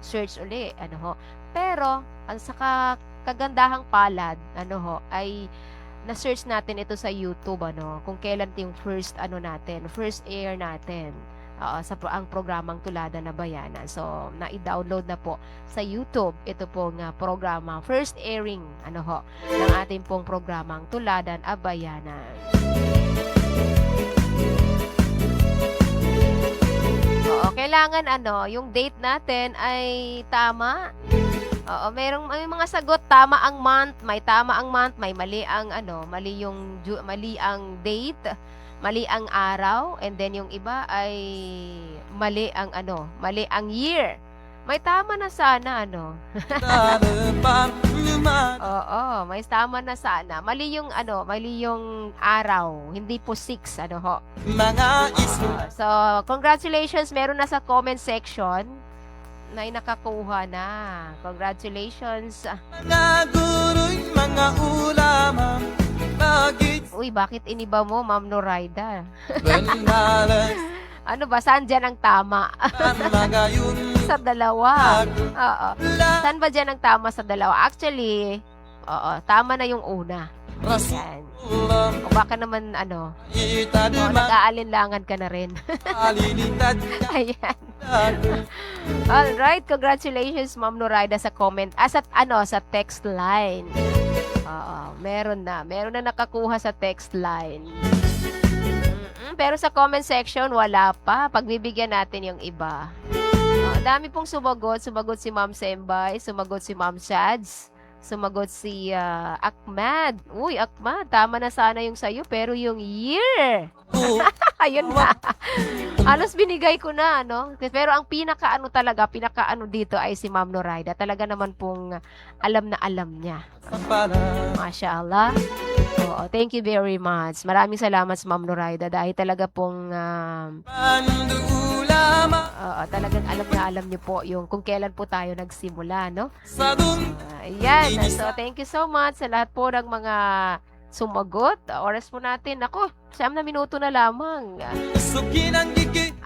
search uli Pero ang sa kagandahang palad ay na-search natin ito sa YouTube kung kailan yung first air natin. Ang programang Tuladan na Bayanan. So, na-download na po sa YouTube ito pong programa, first airing ng ating pong programang Tuladan Abayanan. Oo, kailangan yung date natin ay tama. Oo, may mga sagot tama ang month, may tama ang month, may mali ang mali ang date. Mali ang araw, and then yung iba ay mali ang year. May tama na sana, Oo, may tama na sana. Mali yung araw, hindi po 6, So, congratulations, meron na sa comment section na nakakuha na. Congratulations. Mga guro'y mga ulamang Uy, bakit iniba mo, Ma'am Noraida? Ano ba? Saan dyan ang tama? Sa dalawa. Oo. Saan ba dyan ang tama sa dalawa? Actually, tama na yung una. Yan. O baka naman, nag-aalinlangan ka na rin. Ayan. Alright, congratulations, Ma'am Noraida, sa comment. Sa text line. Meron na nakakuha sa text line. Pero sa comment section, wala pa. Pagbibigyan natin yung iba. Dami pong sumagot. Sumagot si Ma'am Sembay, sumagot si Ma'am Shads, sumagot si Ahmad. Uy, Ahmad, tama na sana yung sayo, pero yung year. Ayun na. Halos binigay ko na, Pero ang pinaka dito ay si Ma'am Noraida. Talaga naman pong alam na alam niya. Masya Allah. Oo, thank you very much. Maraming salamat sa Ma'am Noraida dahil talaga pong talagang alam na alam niyo po yung kung kailan po tayo nagsimula, Ayan. So, thank you so much sa lahat po ng mga sumagot. Oras po natin. 9 na minuto na lamang.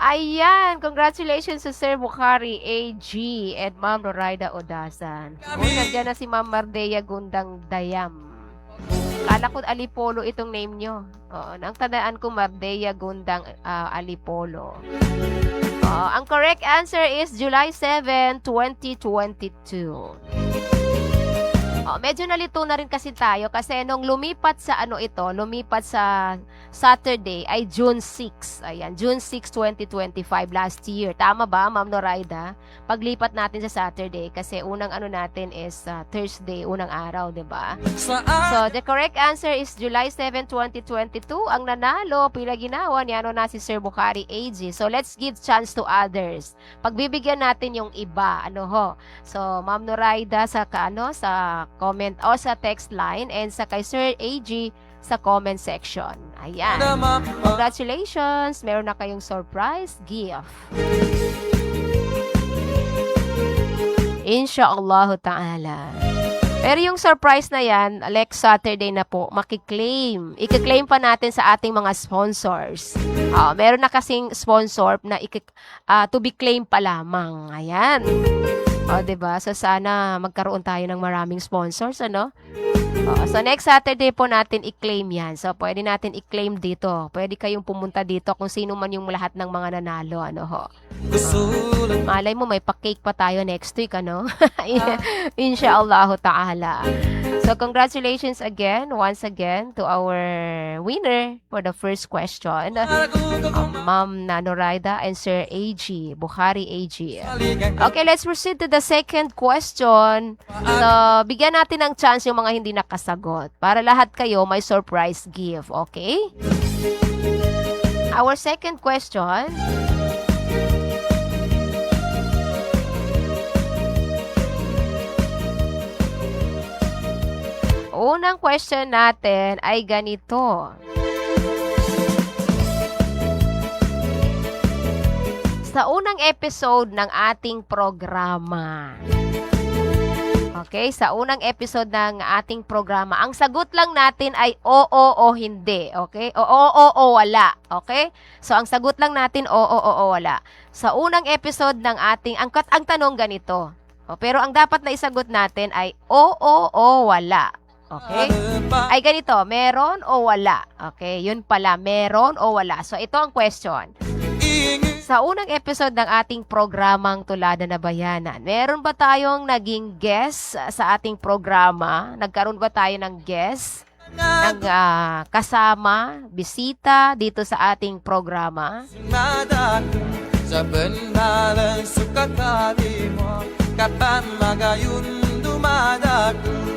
Ayan. Congratulations sa Sir Bukhari AG and Ma'am Noraida Odasan. Nandiyan na si Ma'am Mardea Gundang Dayam. Kala ko Alipolo itong name nyo. Ang tandaan ko Mardea Gundang Alipolo. Ang correct answer is July 7, 2022. Medyo nalito na rin kasi tayo kasi nung lumipat sa lumipat sa Saturday ay June 6. Ayan, June 6, 2025 last year. Tama ba, Ma'am Noraida? Paglipat natin sa Saturday kasi unang natin is Thursday, unang araw, 'di ba? So, the correct answer is July 7, 2022. Ang nanalo, pila ginawa ni na si Sir Bukhari AG. So, let's give chance to others. Pagbibigyan natin yung iba, So, Ma'am Noraida sa sa comment o sa text line and sa kay Sir AG sa comment section. Ayan. Congratulations! Meron na kayong surprise gift. Insyaallah ta'ala. Pero yung surprise na yan, next Saturday na po, makiklaim. Ika-claim pa natin sa ating mga sponsors. Meron na kasing sponsor na to be claim pa lamang. Ayan. Diba? So, sana magkaroon tayo ng maraming sponsors, ano? So, next Saturday po natin i-claim yan. So, pwede natin i-claim dito. Pwede kayong pumunta dito kung sino man yung lahat ng mga nanalo, ano ho. Malay mo, may pa-cake pa tayo next week, ano? Insha'Allah ta'ala. So, congratulations again, once again, to our winner for the first question. Ma'am Nanoraida and Sir AG, Bukhari AG. Okay, let's proceed to the second question. So, bigyan natin ng chance yung mga hindi nakasagot. Para lahat kayo may surprise gift, okay? Our second question. Unang question natin ay ganito. Sa unang episode ng ating programa. Okay, sa unang episode ng ating programa, ang sagot lang natin ay oo o hindi. Okay? Oo, wala. Okay? So, ang sagot lang natin oo, wala. Sa unang episode ng ating, ang tanong ganito. Pero ang dapat na isagot natin ay oo, wala. Okay? Ay ganito, meron o wala? Okay, yun pala, meron o wala. So, ito ang question. Sa unang episode ng ating programang Tulada na Bayanan, meron ba tayong naging guest sa ating programa? Nagkaroon ba tayo ng guest? Kasama, bisita dito sa ating programa? Sa bendalan sukakali mo, kapan magayun dumadago.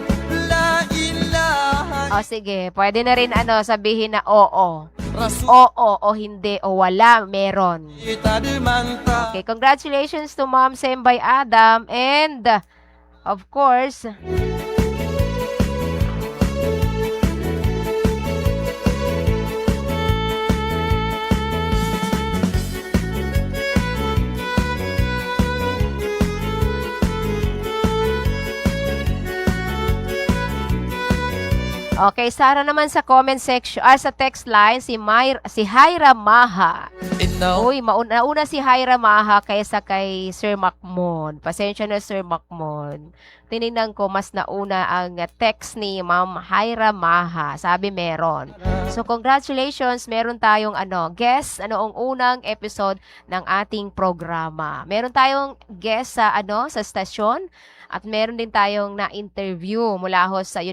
Sige, pwede na rin sabihin na oo. Oo o hindi o wala, meron. Okay, congratulations to Ma'am Sembay Adam and of course, okay, Sara naman sa comment section, sa text line, si Hyra Maha. Uy, nauna si Hyra Maha kaysa kay Sir Macmon. Pasensya na, Sir Macmon. Tinignan ko, mas nauna ang text ni Ma'am Hyra Maha. Sabi meron. So, congratulations. Meron tayong guest, ang unang episode ng ating programa. Meron tayong guest sa stasyon. At meron din tayong na-interview mula sa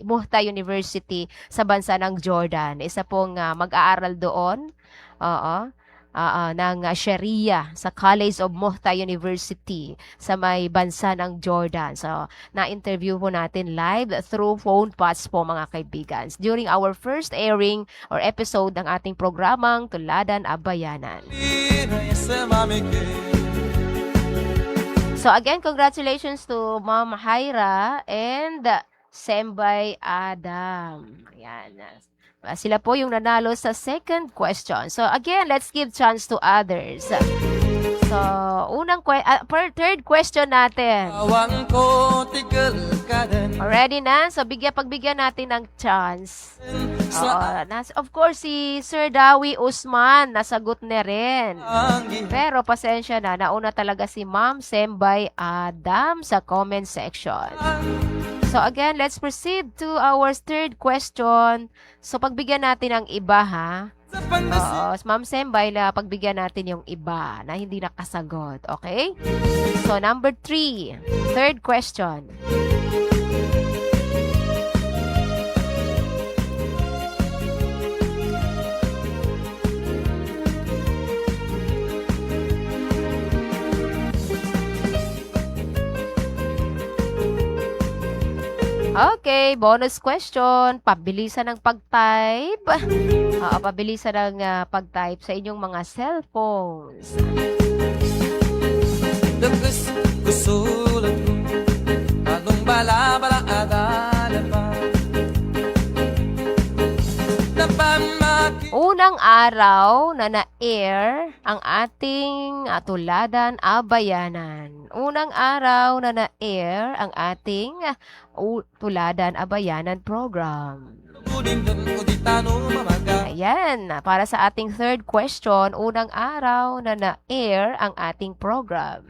Muhta University sa bansa ng Jordan. Isa pong mag-aaral doon ng Sharia sa College of Muhta University sa may bansa ng Jordan. So, na-interview po natin live through phone pots po mga kaibigan. During our first airing or episode ng ating programang Tuladan a Bayanan. So again, congratulations to Ma'am Hyra and Sembay Adam. Ayan. Sila po yung nanalo sa second question. So again, let's give chance to others. So, third question natin. Already na? So, pagbigyan natin ng chance. Of course, si Sir Dawi Usman, nasagot na rin. Pero, pasensya na, nauna talaga si Ma'am Sembay Adam sa comment section. So, again, let's proceed to our third question. So, pagbigyan natin ng iba, ha? Ma'am Sembay, pagbigyan natin yung iba na hindi nakasagot. Okay? So, number 3. Third question. Okay, bonus question. Pabilisan ng pag-type. Pabilisan ng pag-type sa inyong mga cellphones. Unang araw na na-air ang ating Tuladan Abayanan? Unang araw na na-air ang ating Tuladan Abayanan program. Ayan, para sa ating third question, unang araw na na-air ang ating program.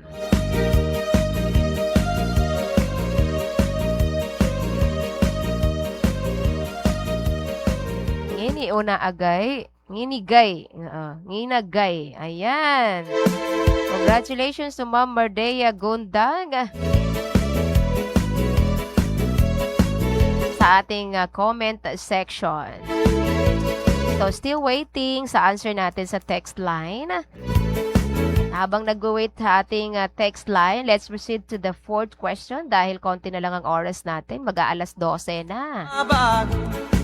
Ngini una agay, nginigay, nginagay. Ayan. Congratulations to Ma'am Mardea Gundag sa ating comment section. So, still waiting sa answer natin sa text line. Habang nag-wait sa ating text line, let's proceed to the fourth question dahil konti na lang ang oras natin. Mag-aalas 12 na.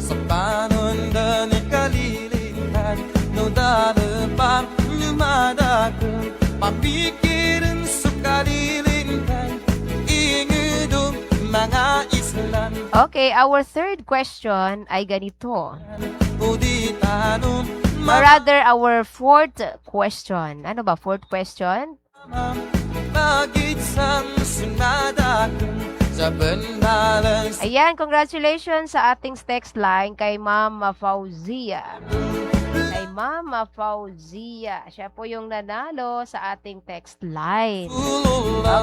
Sa panundan ay kalilitan no darapang lumadakang papikiran sa kalilitan ingudong mga islan. Okay, our third question ay ganito. O di tanong Or rather, our fourth question. Ano ba, fourth question? magit sang sunadakang sa bandalan. Ayan, congratulations sa ating text line kay Mama Fauzia. Kay Mama Fauzia. Siya po yung nanalo sa ating text line.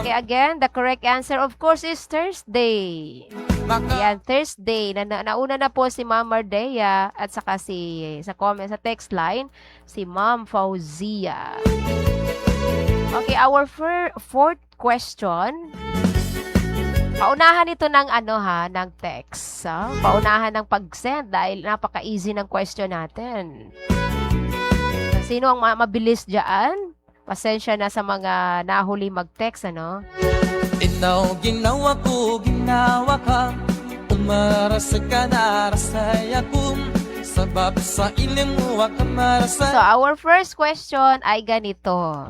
Okay, again, the correct answer of course is Thursday. Ayan, Thursday. Nauna na po si Ma'am Mardea at saka sa comment sa text line, si Ma'am Fauzia. Okay, our fourth question. Paunahan ito ng ng text. Paunahan ng pag-send dahil napaka-easy ng question natin. Sino ang mabilis dyan? Pasensya na sa mga nahuli mag-text, ano? Ikaw ginawa ko, ginawa ka. Umaras ka na, rasay ako. Sabab sa ilim mo, wag ka marasay. So, our first question ay ganito.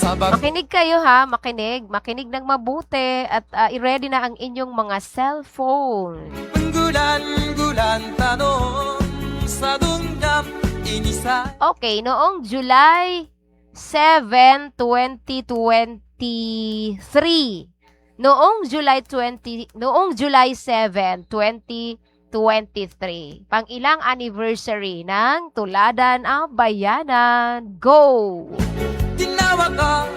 Makinig kayo ha, makinig ng mabuti at i-ready na ang inyong mga cellphone. Gulan-gulan tanong sa dunggam inisa. Okay, noong July 7, 2023. Noong July 7, 2023. Pang-ilang anniversary ng Tuladan Abayanan. Go! Ginawa ka,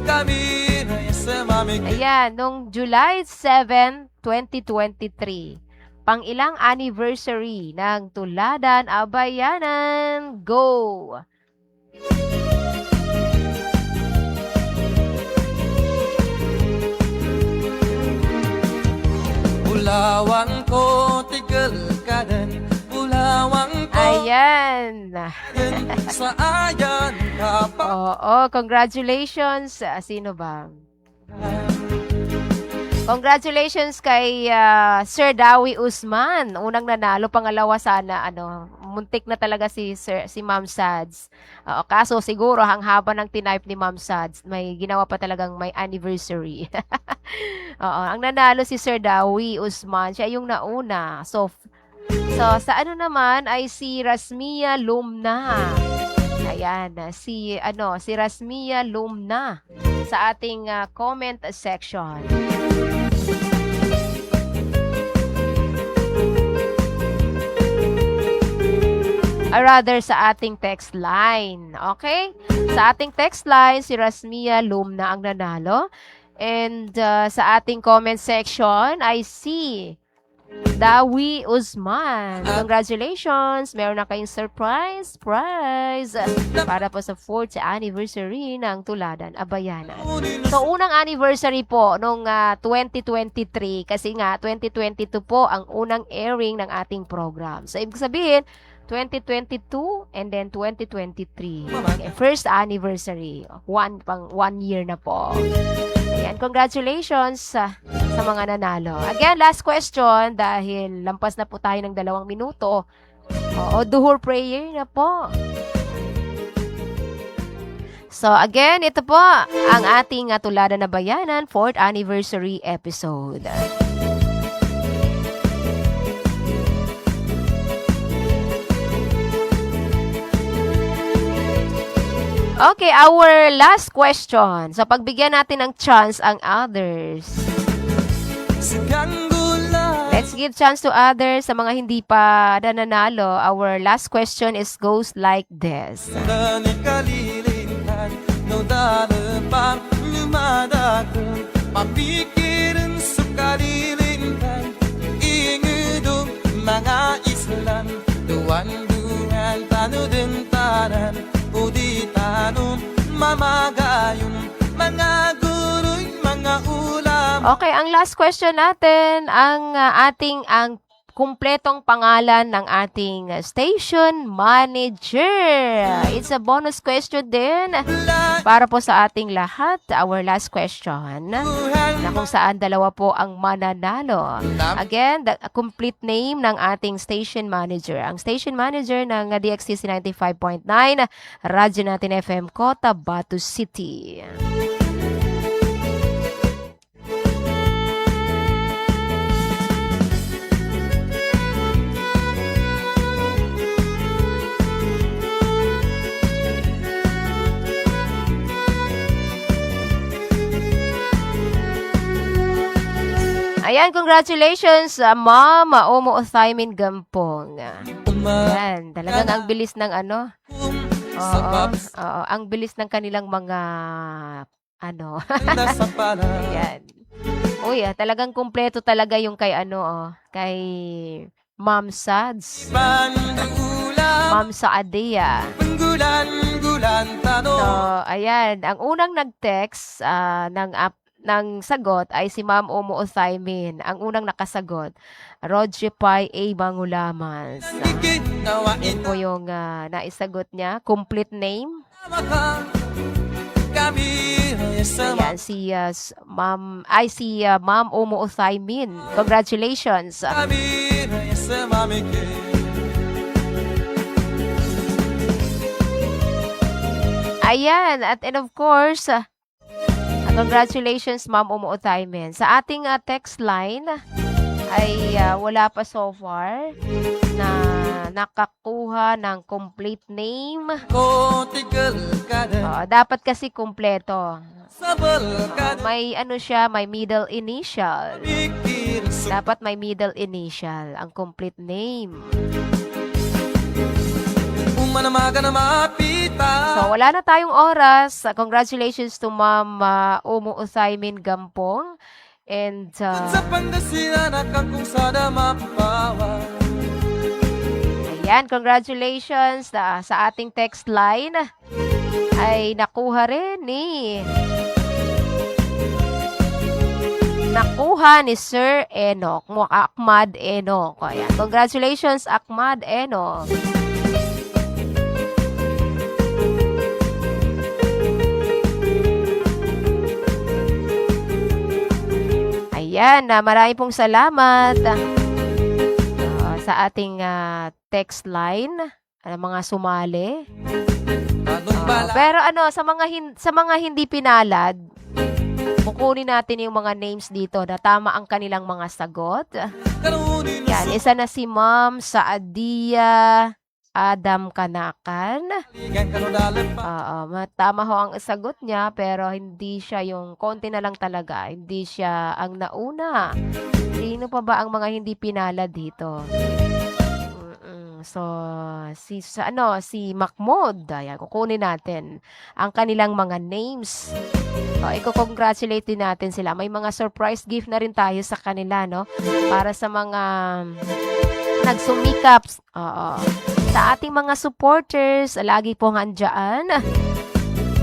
kami na sa mami. Ayan, nung July 7, 2023. Pang-ilang anniversary ng Tuladan Abayanan. Go! Ulawang ko, tigal ka din. Ulawang ko, Ayan. sa ayan ka pa. Oo, congratulations. Sino ba? Congratulations kay Sir Dawi Usman. Unang nanalo, pangalawa sana muntik na talaga si Ma'am Sads. Kaso siguro ang haba ng tinype ni Ma'am Sads, may ginawa pa talagang may anniversary. Oo, ang nanalo si Sir Dawi Usman, siya yung nauna. So sa naman ay si Rasmia Lumna. Ayan, si Rasmia Lumna sa ating comment section. Or rather, sa ating text line. Okay? Sa ating text line, si Rasmia Lumna ang nanalo. And sa ating comment section, I see Dawi Usman. Congratulations! Meron na kayong surprise prize para po sa 4th anniversary ng Tuladan Abayanan. So, unang anniversary po nung 2023 kasi nga 2022 po ang unang airing ng ating program. So, ibig sabihin, 2022 and then 2023. Okay, first anniversary. One year na po. Ayan, congratulations sa mga nanalo. Again, last question dahil lampas na po tayo ng 2 minuto. Duhur prayer na po. So again, ito po ang ating Tuladan Abayanan 4th anniversary episode. Okay, our last question. So, pagbigyan natin ng chance ang others. Let's give chance to others sa mga hindi pa nananalo. Our last question goes like this. Papikirin sukalilintang ingudong mga islan duwan-duwan tanudin tanan uditanong mamagayong mga guroy mga ulam. Okay, ang last question natin, ang ang kumpletong pangalan ng ating station manager. It's a bonus question din para po sa ating lahat. Our last question na kung saan dalawa po ang mananalo. Again, the complete name ng ating station manager. Ang station manager ng DXTC 95.9 Radyo Natin FM Cotabato City. Ayan, congratulations, Ma'am Omo Othaymin Gampong. Ayan, talagang ang bilis ng ano. Oo, ang bilis ng kanilang mga ano. Ayan. Uy, talagang kumpleto talaga yung kay kay Ma'am Sads. Ma'am Saadia. So, ayan, ang unang nag-text ng sagot ay si Ma'am Omo Othaymin. Ang unang nakasagot, Roger Pai A. Mangulamas. Yun po yung naisagot niya. Complete name. Ayan, si Ma'am Omo Othaymin. Congratulations. Ayan, and of course, congratulations, Ma'am Omo Othaymin. Sa ating text line ay wala pa so far na nakakuha ng complete name. Dapat kasi kumpleto. May may middle initial. Dapat may middle initial ang complete name. So, wala na tayong oras. Congratulations to Ma'am Omo Othaymin Gampong. And, ayan, congratulations sa ating text line. Ay, nakuha rin nakuha ni Sir Enoch. Ahmad Enoch. Ayan, congratulations, Ahmad Enoch. Ayan, maraming pong salamat sa ating text line, mga sumali. Pero sa mga hindi pinalad, kukunin natin yung mga names dito na tama ang kanilang mga sagot. Yan, isa na si Ma'am Saadia Adam Kanakan. Tama ho ang sagot niya, pero hindi siya yung konti na lang talaga. Hindi siya ang nauna. Sino pa ba ang mga hindi pinala dito? So, si Mahmoud, ayan, kukunin natin ang kanilang mga names. Iko-congratulate din natin sila. May mga surprise gift na rin tayo sa kanila, no? Para sa mga nagsumikap. Sa ating mga supporters, lagi pong andyan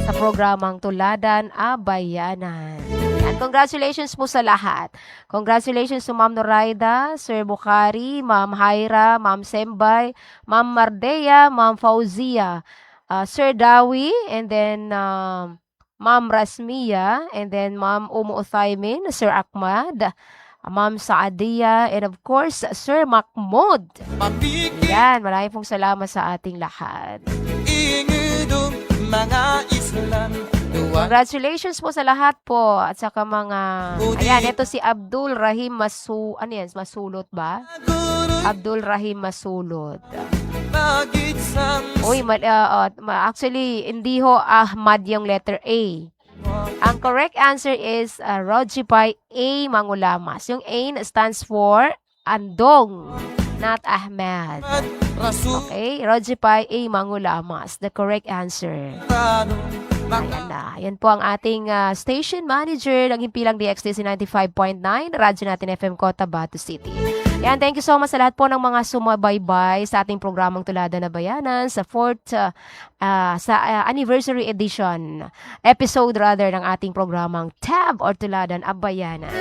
sa programang Tuladan Abayanan. And congratulations po sa lahat. Congratulations to Ma'am Noraida, Sir Bukhari, Ma'am Haira, Ma'am Sembay, Ma'am Mardea, Ma'am Fauzia, Sir Dawi, and then Ma'am Rasmia, and then Ma'am Omo Othaymin, Sir Ahmad, Ma'am Saadia, and of course, Sir Mahmoud. Yan, maraming pong salamat sa ating lahat. Ingudong mga islan Congratulations po sa lahat po at saka mga ayan, ito si Abdul Rahim ano yan, Masulot ba? Abdul Rahim Masulot. Uy, actually hindi ho Ahmad yung letter A. Ang correct answer is Rojipay A. Mangulamas. Yung A stands for Andong, not Ahmed. Okay, Rojipay A. Mangulamas. The correct answer. Ayan na. Yan po ang ating station manager ng Himpilang DXDC 95.9, radyo natin FM Cotabato City. Yan, thank you so much sa lahat po ng mga sumabaybay sa ating programang Tulada na Bayanan sa anniversary edition, episode rather, ng ating programang Tab or Tuladan na Bayanan.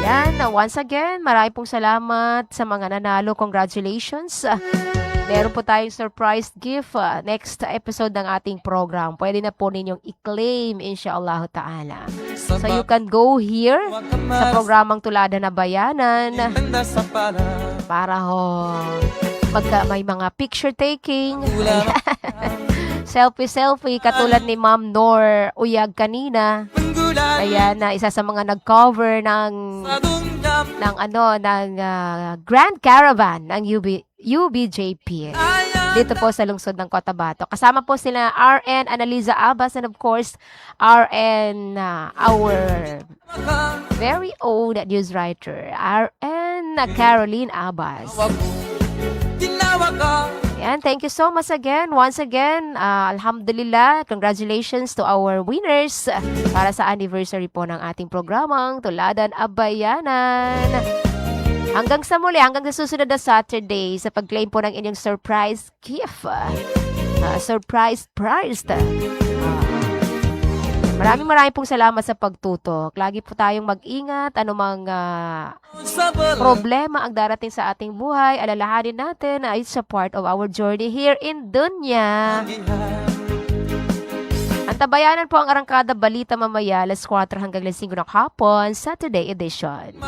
Ayan, once again, marami pong salamat sa mga nanalo. Congratulations. Meron po tayong surprise gift next episode ng ating program. Pwede na po ninyong i-claim, inshallah ta'ala. So you can go here sa programang Tulada na Bayanan para may mga picture taking, selfie katulad ni Ma'am Nor Uyag kanina. Ayan, isa sa mga nag-cover ng Grand Caravan ng UBJP dito po sa lungsod ng Cotabato. Kasama po sila RN Analiza Abbas and of course RN our very own news writer RN Caroline Abbas. Yan, thank you so much again. Once again, alhamdulillah, congratulations to our winners para sa anniversary po ng ating programang Tuladan na Bayanan. Hanggang sa muli, hanggang sa susunod na Saturday sa pag-claim po ng inyong surprise gift. Surprise prize. Maraming pong salamat sa pagtutok. Lagi po tayong mag-ingat. Anumang problema ang darating sa ating buhay, alalahanin natin na it's a part of our journey here in Dunya. Ang tabayanan po ang arangkada balita mamaya alas 4 hanggang alas 5 ng hapon, Saturday edition.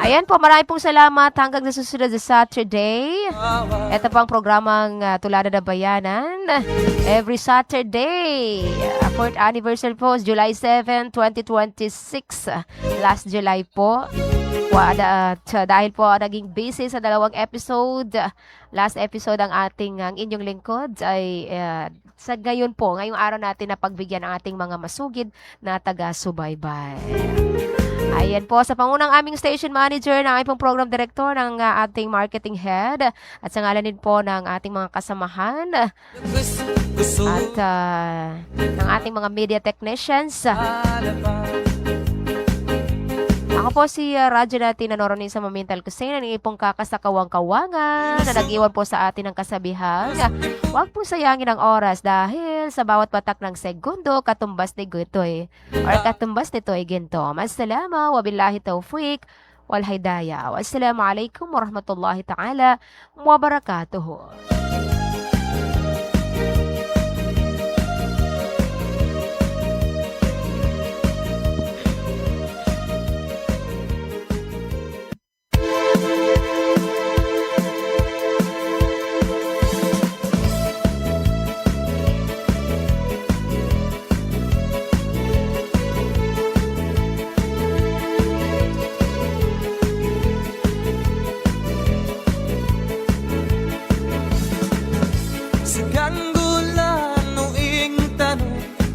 Ayan po, marami pong salamat hanggang sa susunod sa Saturday. Ito po ang programang Tulada na Bayanan. Every Saturday. 4th anniversary po, July 7, 2026. Last July po. Dahil po naging busy sa 2 episode. Last episode ang inyong lingkod ay sa ngayong araw natin na pagbigyan ang ating mga masugid na taga-subaybay. Ayan po, sa pangunang aming station manager, ng aming program director, ng ating marketing head, at sa ngalan din po ng ating mga kasamahan, at ng ating mga media technicians. Ako po si radyo natin na Noronin sa Mamintal Kusina, ng ipong kakasakawang-kawangan na nag-iwan po sa atin ng kasabihang. Huwag po sayangin ang oras dahil sa bawat patak ng segundo, katumbas ni Gutoy or katumbas nito'y ginto. Masalama, wabillahi taufiq, wal hidayah. Wassalamualaikum warahmatullahi ta'ala wabarakatuhu.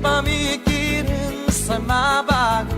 Pamikirin sa mabago